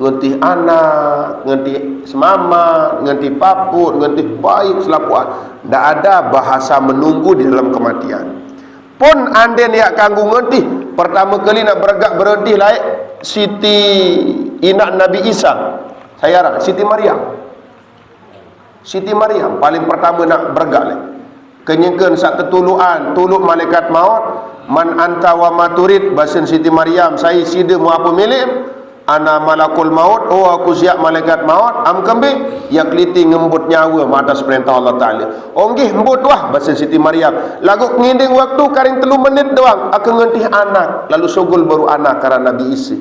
ngentih anak, ngentih semama, ngentih paput, ngentih baik, selapuan. Tak ada bahasa menunggu di dalam kematian. Pun anden yang kanggu ngentih, pertama kali nak beragak berhenti laik Siti inak Nabi Isa. Saya harap Siti Maryam paling pertama nak beragak laik. Kenyengkeun sak ketuluan, tuluk malaikat maut, man anta wa maturid basin Siti Maryam, saya sida mu apa milik? Ana malakul maut, oh aku siap malaikat maut am kembi yang keliti ngembut nyawa atas perintah Allah Ta'ala onggih embut wah bahasa Siti Maryam lagu nginding waktu karing 3 menit doang aku ngentih anak lalu sugul baru anak karena Nabi Isa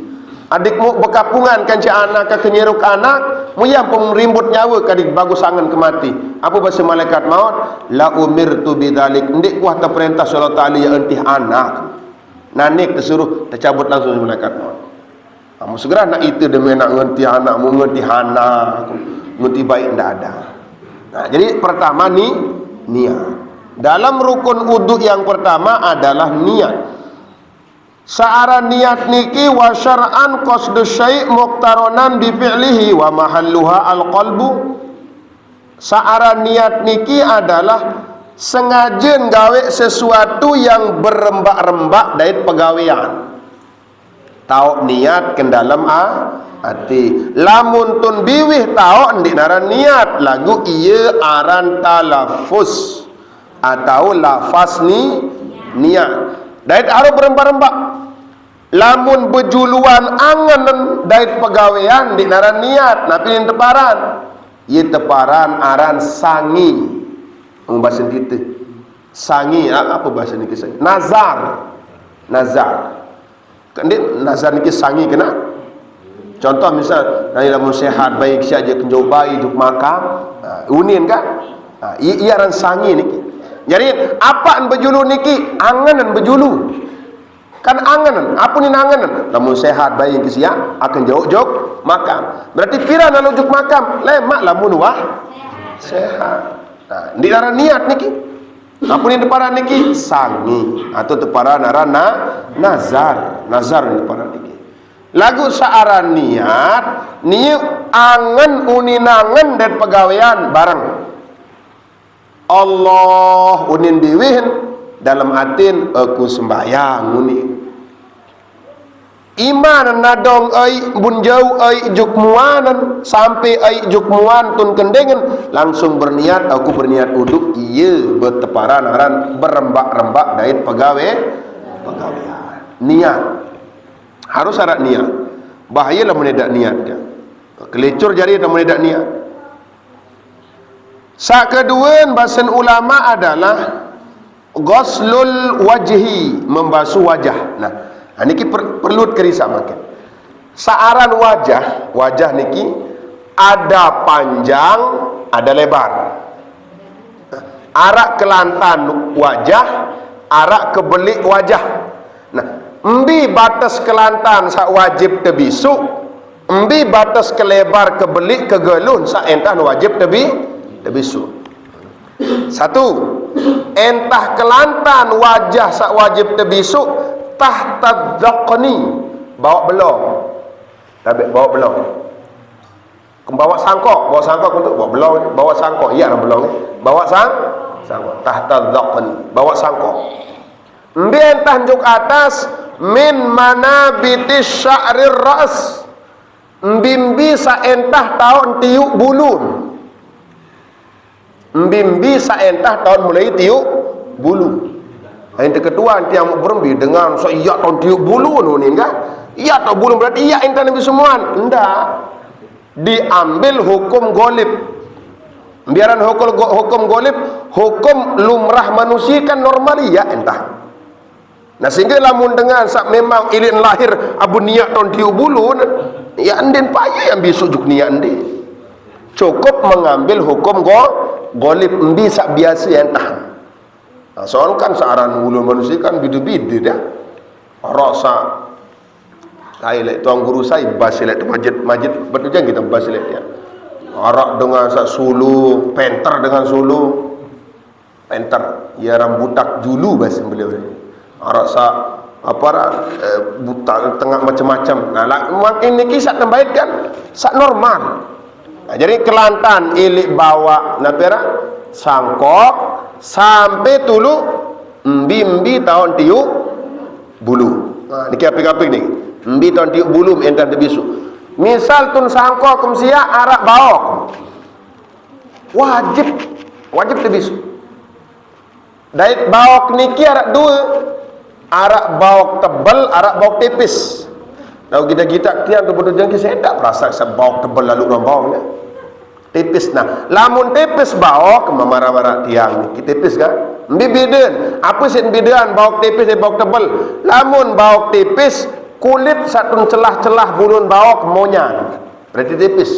Adikmu berkapungan kan cik anak ke kenyeruk anak, muyam pemerimbut nyawa kadik bagus angan kemati. Apa bahasa malaikat maut? La umirtu bidzalik. Ndik kuah terperintah Allah Taala ya entih anak. Nanik tersuruh tercabut langsung malaikat maut. Kamu segera nak itu demi nak ngerti anak, mu ngerti anak, ngerti baik ndak ada. Nah, jadi pertama ni niat. Dalam rukun wudu yang pertama adalah niat. Sa'ara niat niki wa syar'an qasdu syai' muqtaronan bi fi'lihi wa mahalluha al-qalbu. Sa'ara niat niki adalah sengaja gawe sesuatu yang berembak-rembak dari pegawaian. Tahu niat ke dalam hati. Lamun tun biwih tahu ndik naran niat lagu iya aran talafus atau lafaz ni niat. Dari harus berembak-rembak. Lamun berjuluan angan dari pegawaian ndik naran niat, napi ini teparan. Ia teparan aran sangi. Bahasa kita. Sangi apa bahasa ni kisah? Nazar. Nazar. Kandik nazar ni sangi kena. Contoh misal dari lamun sehat baik saja kenjau bayi juk makam, unin kan? Ia aran sangi niki. Jadi apa an berjulu niki? Anganan berjulu. Kan anganan, apa ni anganan? Lamun sehat bayi ke siap akan jauh-jauh makam. Berarti pira nak juk makam? Lemak lamun wah sehat. Nah, di dalam niat niki. Apa ni deparan niki? Sangi atau deparan arana nazar. Nazar ni deparan niki. Lagu saaran niat, niat angan uninangan dan pegawaian barang. Allah unin diwin dalam atin aku sembahyang unin. Iman nadong ai bunjau ai jukmuanan sampai ai jukmuan tun kendengan langsung berniat aku berniat uduk iya berteparan aran berembak-rembak dari pegawaian. Niat harus syarat niat. Bahayalah menedak niat dia. Kelecur jari dan menedak niat. Sak kedua bahasan ulama adalah ghuslul wajhi, membasuh wajah. Nah, niki perlu kerisa makin. Saaran wajah niki ada panjang, ada lebar. Arak kelantan wajah, arak kebelik wajah. Nah, embi batas kelantan sak wajib tebisu, embi batas kelebar kebelik kegelun sak entah wajib tebisu. Satu, entah kelantan wajah sak wajib tebisu tahta dzaqni, bawa belong. Tapi bawa belong. Bawa sangkok untuk bawa belong, bawa sangkok. Iya lah belong. Bawa sangkok tahta dzaqni, bawa sangkok. Embi entah juk atas min manabitis sya'rir ras. Mbimbi sa entah tahun tiuk bulun. Mbimbi sa entah tahun mulai tiuk bulu. Yang kedua nanti yang berembi dengan so iya tahun tiuk bulu ni kan? Iya tahun bulu berarti iya entah nabi semuan. Enggak. Diambil hukum golib. Biaran hukum golib, hukum lumrah manusia kan normal iya entah. Nah sehingga lamun dengan sak memang ilin lahir abu niat tahun tiuk bulu, ya andin payah yang bisu juk niat andin. Cukup mengambil hukum golib embi sak biasa yang tahan. Nah, soal kan searan ulun manusia kan bidu-bidu dah. Rasa saya lek tuang guru saya basilet masjid betul jangan kita basilet dia. Arak dengan sak sulu, penter dengan sulu. Penter ya rambutak julu bahasa beliau ni. Arak sak butak tengah macam-macam. Nah, makin niki sak tembaik kan sak normal. Nah, jadi kelantan ilik bawa napera sangkok sampai tulu embi tahun tiuk bulu. Nah, niki apik-apik ni. Embi tahun tiuk bulu entah tebisu. Misal tun sangkok kumsia arak baok. Wajib tebisu. Dari baok niki arak dua. Arak baok tebal, arak baok tipis. Kalau kita kian tu betul jangan saya tak perasa sebau tebal lalu orang bawahnya tipis. Nah, lamun tipis baok marah-marah tiang ni tipis kan? Bibidan. Apa sih bidan baok tipis dan baok tebal? Lamun baok tipis kulit satu celah-celah bulun baok monyan, berarti tipis.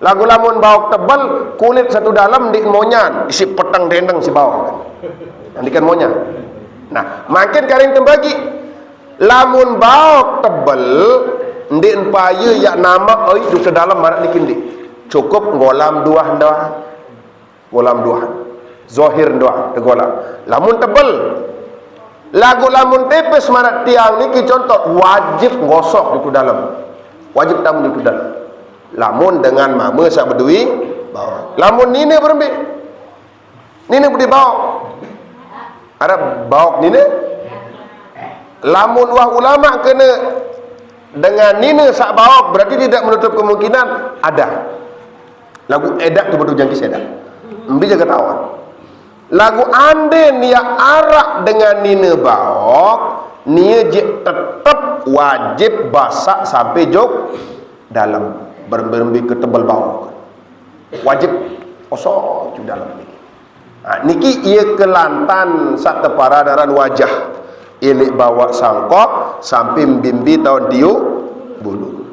Lagu lamun baok tebal, kulit satu dalam di monyan, isi petang dendeng si baok. Nanti kan monyan. Nah, makin karing tembagi. Lamun baok tebal, ndik paya yak nama oi du dalam marak dikindi. Cukup ngolam dua dah. Ngolam dua. Zahir dua tegolam. Lamun tebal, lagu lamun tipis marak tiang niki contoh wajib ngosok di dalam. Wajib tamu di dalam. Lamun dengan mama sak berdui bawa. Lamun nini berembi. Nini berdui bawa. Ada bawa nini. Lamun wah ulama kena dengan nini sak bawa berarti tidak menutup kemungkinan ada. Lagu edak tu berdui jangkis edak. Mbi jaga tawan. Lagu ande nia arak dengan nini bawa, nia tetap wajib basak sampai jok dalam. Berembi ke tebal bau wajib kosong di dalam niki. Niki ia kelantan sak teparadaran wajah ilik bawa sangkop sampai bimbi tahun tiup bulu.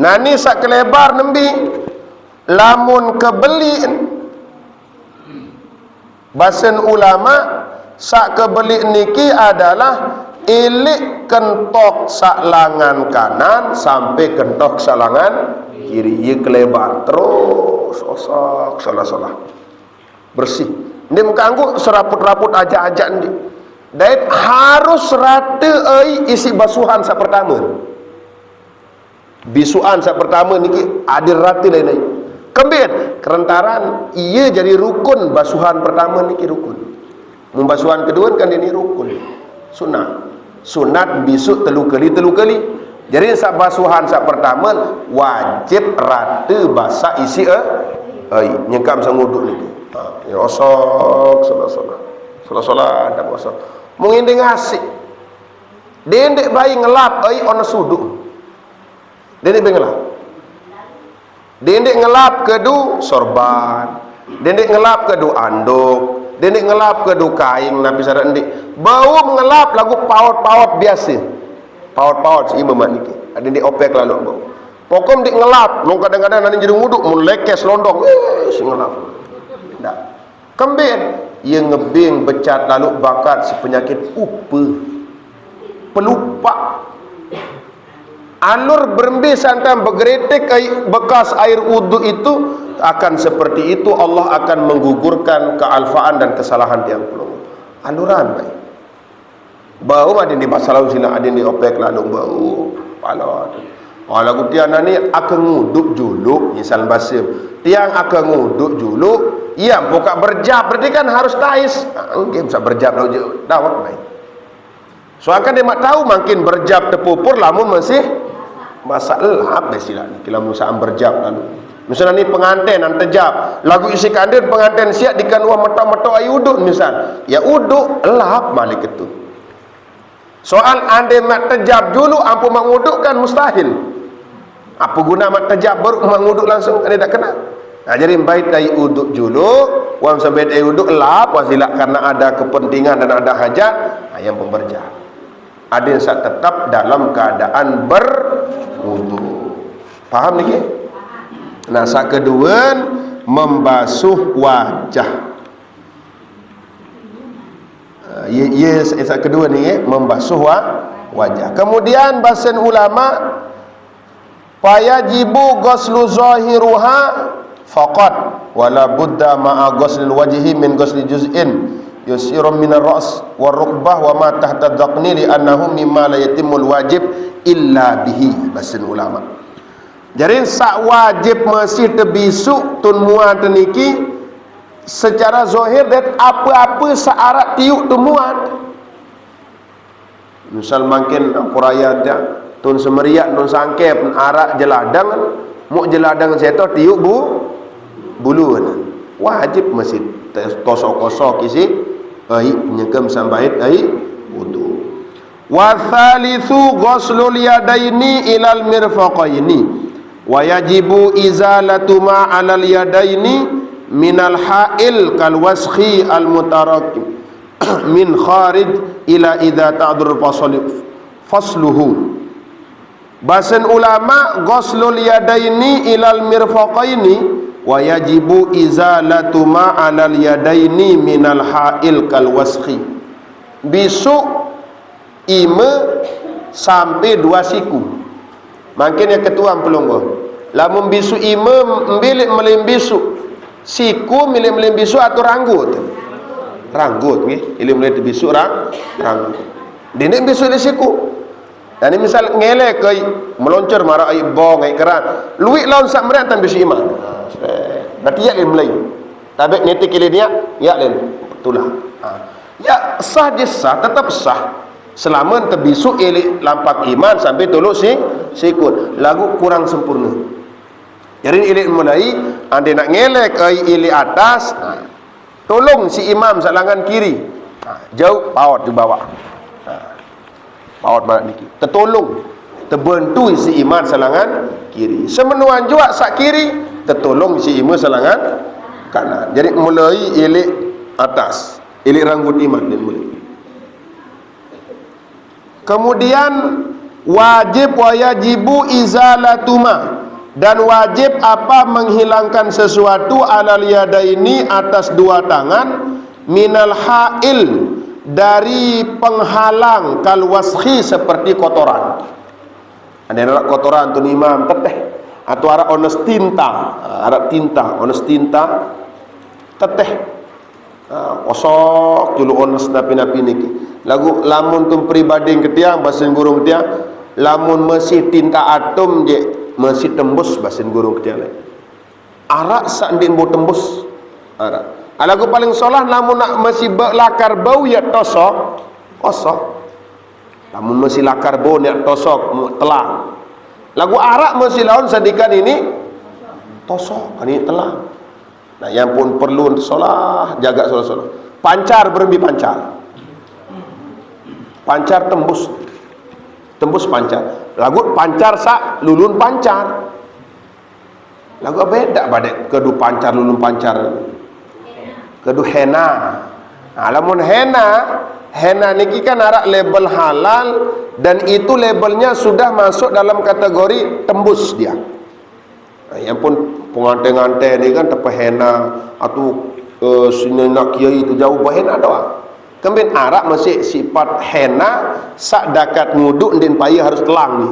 Nah ni sak kelebar nembi lamun kebeli basen ulama sak kebeli niki adalah ilik kentok sak langan kanan sampai kentok sak langan kiri. Ia kelebar terus osak salah-salah bersih. Ini mengganggu seraput-raput ajak-ajak ni. Dan harus rata isi basuhan sak pertama. Bisuan sak pertama niki ada rata lain-lain. Kemudian kerantaran ia jadi rukun basuhan pertama niki rukun. Membasuhan kedua kan ini rukun. Sunat. Sunat bisu telu kali. Jadi sak basuhan sak pertama wajib rata basah isi nyengkam sang wuduk ni. Ya osok salah tak osok. Mungkin dia ngasih. Dendek bayi ngelap ona suduk. Dendek bayi ngelap. Dendek ngelap kedu sorban. Dendek ngelap kedu anduk. Dendek ngelap kedu kain nabi sarat ndik. Bau mengelap lagu paut-paut biasa. Paut-paut si imam niki. Ada ndik opek lalu bau. Pokom dik ngelap, nong kadang-kadang nanti jadi wuduk melekes londong. Si ngelap. Dak. Kembin ia ngebing becat lalu bakat si penyakit upa. Pelupa. Alur berembi santam bergeretek bekas air wuduk itu akan seperti itu. Allah akan menggugurkan kealfaan dan kesalahan yang belum aluran baik. Bau ada di masalah sila ada di opek lalu bau palot. Kalau tiang ni akan nguduk juluk misal basim. Tiang akan nguduk juluk, ia buka berjab berarti kan harus tais. Mungkin bisa berjab lalu dawat baik. Soalnya dia mak tahu makin berjab terpupur lamun masih masalah apa sila ni kalau musa berjab lalu. Misalnya ni pengantin nan terjab, lagu isi kandir pengantin siap dikan uang metok-metok ayu uduk misal. Ya uduk elap malik itu. Soal ande mak terjab dulu ampu manguduk kan mustahil. Apa guna mak terjab baru manguduk langsung kan tidak kena. Nah, jadi baik dari uduk dulu, uang sampai dari uduk elap wasila karena ada kepentingan dan ada hajat, ayam pemberjab. Ada yang tetap dalam keadaan berwudu. Paham ni? Nah, sak kedua membasuh wajah. Sak kedua ni membasuh wajah. Kemudian bahasan ulama fayajibu ghuslu zahiruha faqat wala budda ma'a ghuslil wajhi min ghusli juz'in yusirum min ar-ra's wa rukbah wa ma tahta dhaqni li annahu mimma la yatimul wajib illa bihi. Bahasan ulama. Jadi sak wajib masih terbisuk tun muan teniki secara zahir dan apa-apa searat tiuk temuan. Misal makin puraya dia tun semeriak tun sangkep arak jeladang mu jeladang seto tiuk bulu wajib masih tosok-kosok isi ai nyekam sambait ai wudu. Wa thalithu ghuslul yadaini ilal mirfaqaini wa yajibu izalatu ma 'alal yadaini minal ha'il kal waskhi al mutarakim min kharij ila idza ta'dur fasluhu. Bahasan ulama ghuslul yadaini ilal mirfaqaini wa yajibu izalatu ma 'alal yadaini minal ha'il kal wasqi. Bisu ime sampai 2 siku. Makin yang ketua pelonggo. Lamun bisu ime milik melim bisu. Siku milik melim bisu atau ranggut. Ranggut nggih, ilim melim bisu ranggut. Dene bisu di siku. Dan ini misal ngelek ke meloncor marah ai bong ai keran. Luik lawan sak meran tan bisu iman. Berarti ya ilim lain. Tapi netik ile dia ya lain betulah. Ya sah dia sah, tetap sah. Selama terbisu ili lampak iman sampai tolok sikut. Lagu kurang sempurna. Jadi ili mulai anda nak ngelek ai ili atas, tolong si imam salangan kiri. Jauh paut di bawah. Paut mana niki. Tertolong, terbantu si imam salangan kiri. Semenuan juga sak kiri, tertolong si imam salangan kanan. Jadi mulai ili atas, ili ranggut iman dan mulai. Kemudian wajib wa yajibu izalatuma, dan wajib apa menghilangkan sesuatu alal yadaini atas 2 tangan minal ha'il dari penghalang kal waskhi seperti kotoran. Ada nak kotoran tu imam teteh atau arah ones tinta, arah tinta ones tinta teteh osok dulu ones napi-napi niki. Lagu lamun tum pribadi ketiang basin gurung ketiang, lamun masih tinta atom je masih tembus basin gurung ketiang. Arak sak ndin bo tembus arak. Lagu paling solah lamun nak masih lakar bau ya tosok kosok. Lamun masih lakar bau ya tosok telang. Lagu arak masih lawan sadikan ini tosok ini telang. Nah yang pun perlu solah jaga solah. Pancar berhenti pancar. Pancar tembus pancar. Lagu pancar sak lulun pancar. Lagu beda badek kedu pancar lulun pancar. Kedu henna. Alamun henna niki kan arak label halal dan itu labelnya sudah masuk dalam kategori tembus dia. Nah, yang pun pengantin-pengantin ni kan tepa henna atau sini nak kiai itu jauh bahena doang. Kemudian arak masih sifat henna sak dakat nguduk ndin payah harus telang ni.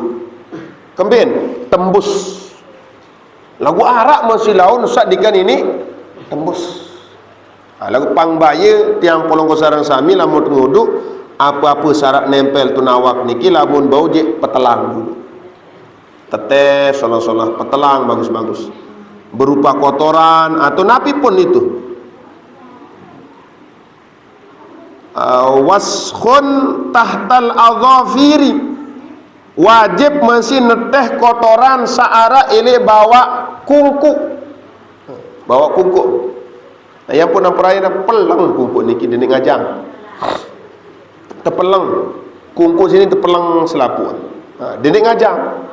Kemudian tembus. Lagu arak masih laun sak dikan ini tembus. Lagu pangbaya tiang polong sarang sami lamun nguduk apa-apa syarat nempel tu nawak niki lamun bau je petelang dulu. Tetes solah-solah petelang bagus-bagus. Berupa kotoran atau napi pun itu. Waskhun tahtal adhafiri, wajib masih neteh kotoran saara ile bawa kungku. Bawa kungku. Nah, yang pun nampak pelang kungku niki dini ngajang. Terpelang kungku sini terpelang selapu. Dini ngajang.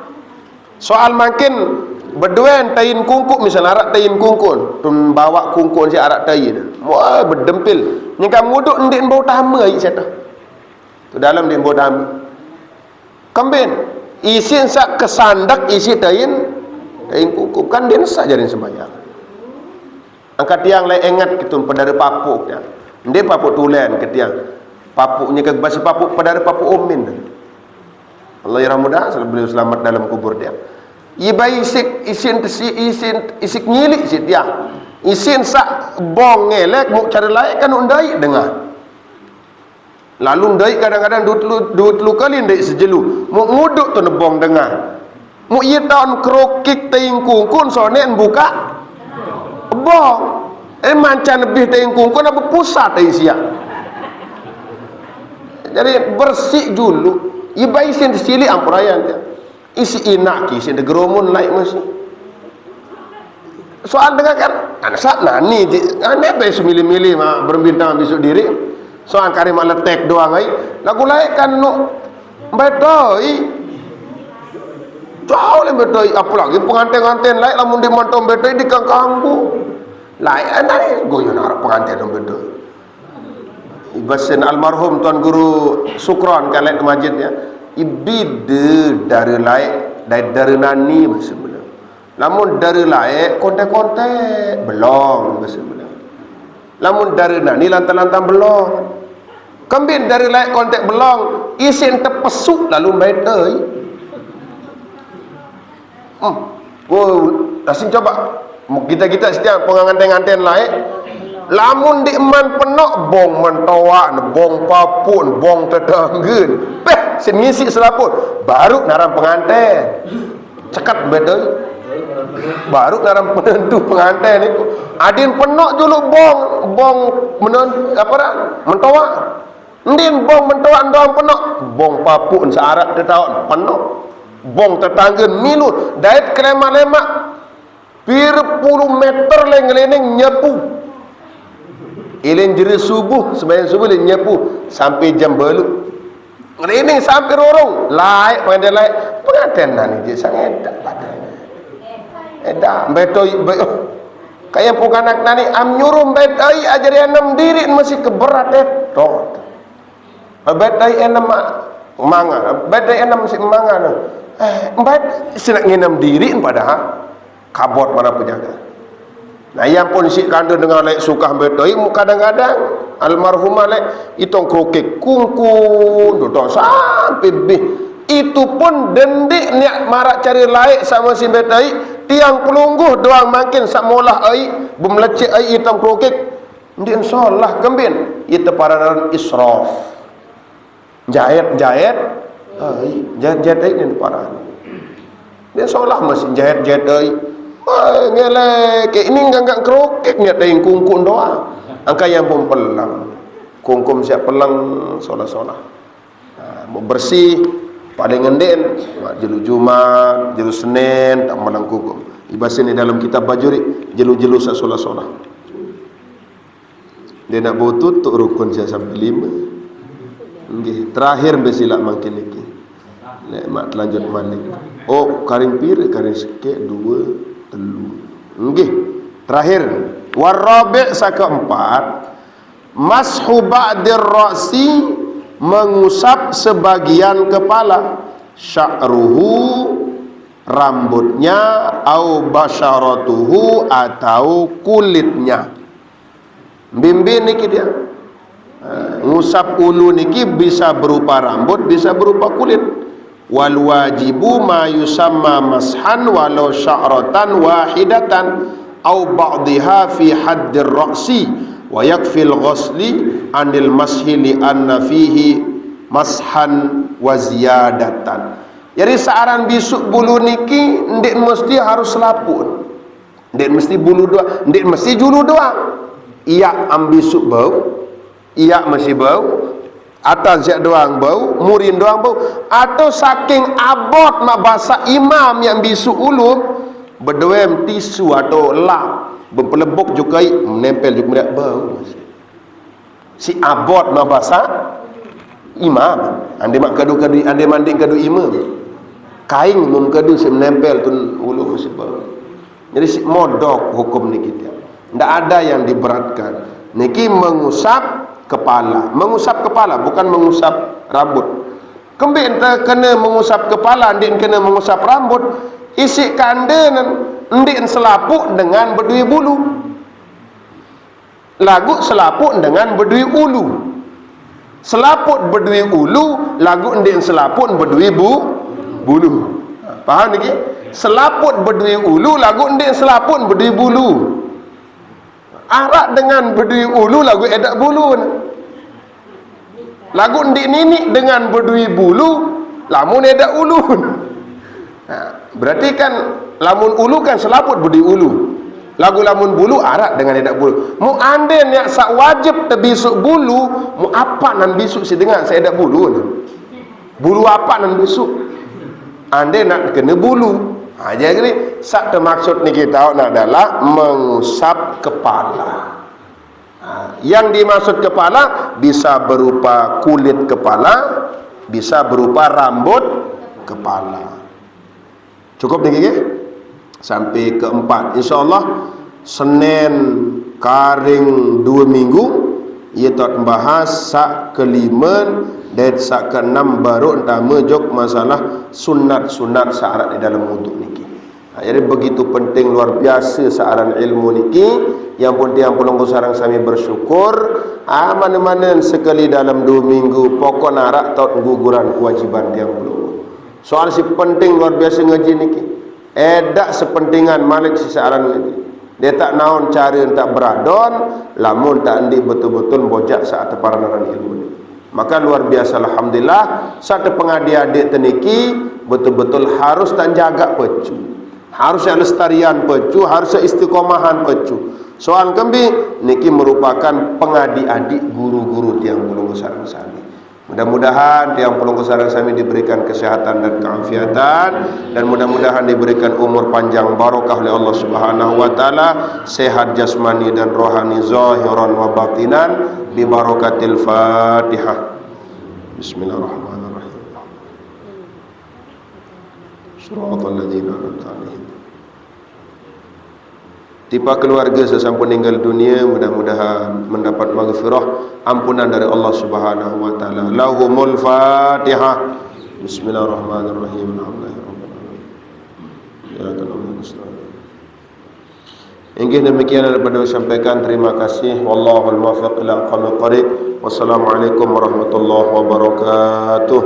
Soal makin berduen tayin kungku misalnya arak tayin kungkun tun bawa kungkun si arak tayin. Wah berdempil. Nyangka muduk ndik bau tama ai seta. Tu dalam ndik bau tama. Kembin isin sak kesandak isi tayin kungku kan dia sak jarin sembahyang. Angkat tiang lai ingat gitu pedara papuk ya. Ndik papuk tulen ke tiang. Papuknya ke basi papuk pedara papuk umin. Allah yarhamudah beliau selamat dalam kubur dia. Iba isin ngilik si dia. Isin sak bong ngelek mu cara lain kan undai dengar. Lalu undai kadang-kadang dua kali ndai sejelu. Mu nguduk tu nebong dengar. Mu iya tahun krokik teing kungkun sonen buka bong. Mancan lebih teing kungkun apa pusat teing sia. Jadi bersih dulu. Iba isin sili ampurayan dia. Isi inak isi degeromun naik masih. Soal dengan kan anak nani ane be semili-mili mah berbintang besok diri. Soal kari mak letek doang ai. Lagu lain kan nu betoi. Jauh le betoi apalagi pengantin-pengantin lain lamun di mantong betoi di kangkangku. Lain anai goyon arep pengantin betoi. Ibasen almarhum Tuan Guru Sukron kalek masjidnya. ibide dari laik dari nani bahasa Melayu. Namun dari laik kontek-kontek belong bahasa Melayu. Namun dari nani lantan-lantan belong. Kembin dari laik kontek belong isin terpesuk lalu baik euy. Asin coba kita setiap pengantin-antin laik lamun di eman penok bong mentoak bong papun bong tetanggen sin ngisi selaput baru naram pengantin cekat bedoi baru naram penentu pengantin itu adin penok dulu bong mentoak ndin bong mentoak doang penok bong papun searat tetawak penok bong tetanggen milut dait kelema-lema puluh meter leng-leneng nyapu ilin jeri subuh sembahyang subuh ilin nyapu sampai jam belu ini sampai rorong laik pandai laik pengantin nani dia sangat edak betul kayak pukanak nani am nyurum betai ajari enam diri masih keberat etot betai enam manga betai enam masih manga bet sinak nginam diri padahal kabot mana penjaga. Nah yang pun si kandung dengan lek suka betoi kadang-kadang almarhumah lek itong krokek kungkun duduk sampai itu pun dendik niat marak cari laik sama si betoi tiang pelungguh doang makin samolah ai bemlecek ai itong krokek ndin solah kembin itu pararan israf jahit ai jahit ini pararan dia solah masih jahit ai ngelek ini enggak krokek niat daing kungkun doa angka yang pun pelang kungkum siap pelang solah-solah mau bersih paling ngenden jelu Jumat jelu Senin tak melang kungkum ibasin di dalam kitab bajuri jelu-jelu sasolah-solah dia nak bawa tutup rukun saya sampai 5 nggih terakhir besilak makin lagi lek mak lanjut malik karing pir karing sikit 2 nggih terakhir warabi' sakeempat mashu ba'dir ra'si mengusap sebagian kepala sya'ruhu rambutnya au basyaratuhu atau kulitnya bimbing niki dia ngusap ulu niki bisa berupa rambut bisa berupa kulit wal wajibu ma yusamma mashan walau sya'ratan wahidatan au ba'dihha fi haddir ra'si wa yakfil ghusli anil mashi li anna fihi mashan wa ziyadatan. Jadi searan bisuk bulu niki ndik mesti harus lapun ndik mesti bulu doang ndik mesti julu doang iya ambisuk bau iya masih bau atas jak doang bau, murin doang bau, atau saking abot mak bahasa imam yang bisu ulu berdua tisu atau lap berpelebok juga menempel juga bau si abot mak bahasa imam ande mak kadu-kadu ande manding kadu imam kain mum kadu si menempel tu ulu masih bau jadi si modok hukum ni kita ndak ada yang diberatkan niki mengusap kepala bukan mengusap rambut kembali ente kena mengusap kepala ndik kena mengusap rambut isi kande ndik selapuk dengan berdui bulu lagu selapuk dengan berdui ulu selaput berdui ulu lagu ndik selapuk berdui bulu paham lagi selaput berdui ulu lagu ndik selapuk berdui bulu arak dengan berdui ulu lagu edak bulu lagu ndik nini dengan berdui bulu lamun edak ulu berarti kan lamun ulu kan selaput berdui ulu lagu lamun bulu arak dengan edak bulu mu anden yang sak wajib terbisuk bulu mu apa nan bisuk si dengan saya edak bulu bulu apa nan bisuk anden nak kena bulu jadi sak termaksud ni kita adalah mengusap kepala yang dimaksud kepala bisa berupa kulit kepala bisa berupa rambut kepala cukup nih sampai keempat insyaallah Senin karing 2 minggu ia tak membahas sak kelima Dan ke-6 baru entah mejok masalah sunat-sunat syarat di dalam wuduk niki. Jadi begitu penting luar biasa saaran ilmu niki. Yang pun tiang pulung sarang sami bersyukur. Mana-mana sekali dalam 2 minggu pokok narak taut guguran kewajiban tiang pulung. Soal si penting luar biasa ngaji niki. Edak sepentingan malik si saaran ngaji. Dia tak naon cara tak beradon, lamun tak andi betul-betul bojak saat teparanan ilmu ni. Maka luar biasa alhamdulillah satu pengadik-adik teniki betul-betul harus tak jaga pecu. Harusnya lestarian pecu, harusnya istiqomahan pecu. Soal kembi niki merupakan pengadik-adik guru-guru tiang pulung sareng sami. Mudah-mudahan tiang pulung sareng sami diberikan kesehatan dan keafiatan, dan mudah-mudahan diberikan umur panjang barokah oleh Allah Subhanahu wa taala, sehat jasmani dan rohani zahiran wa batinan bi barakatil Fatihah. Bismillahirrahmanirrahim. Shiratal ladzina an'amta 'alaihim. Tipe keluarga sesampun meninggal dunia mudah-mudahan mendapat maghfirah, ampunan dari Allah Subhanahu wa taala. Lahumul Fatihah. Bismillahirrahmanirrahim. Alhamdulillahirabbil alamin. Ya Allah. Ingin demikian daripada sampaikan, terima kasih. Wallahul muwaffiq ila aqwamit thoriq. Wassalamualaikum warahmatullahi wabarakatuh.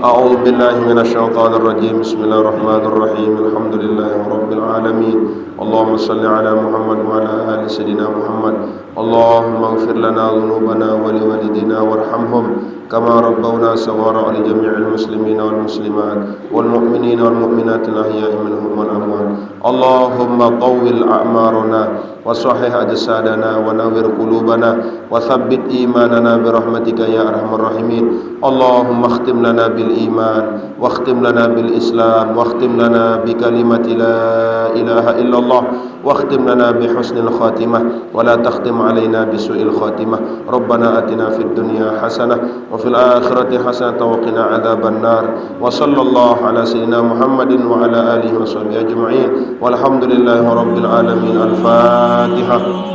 A'udzu billahi minasyaitonir rajim. Bismillahirrahmanirrahim. Alhamdulillahirabbil alamin. Allahumma shalli ala Muhammad wa ala ali sayidina Muhammad. Allahumma ighfir lana dhunubana wa liwalidina warhamhum kama rabbawna saghara, li jami'il muslimina wal muslimat wal mu'minina wal mu'minat al ahya'i minhum wal amwat. Allahumma tawwil a'marana wa sahih ajsadana wa nawwir qulubana wa thabbit imanana bi rahmatika ya arhamar rahimin. Allahumma khtim lana bil iman wa khtim lana bil islam wa khtim lana bi kalimati la ilaha illallah wa khtim lana bi husnil khatimah wa la takhtim alaina bi su'il khatimah. Rabbana atina fid dunya hasanah wa fil akhirati hasanah wa qina adzaban nar. Wa sallallahu ala sayyidina Muhammadin wa ala alihi wa sahbihi ajma'in. Walhamdulillahi rabbil alamin. Al-Fatihah.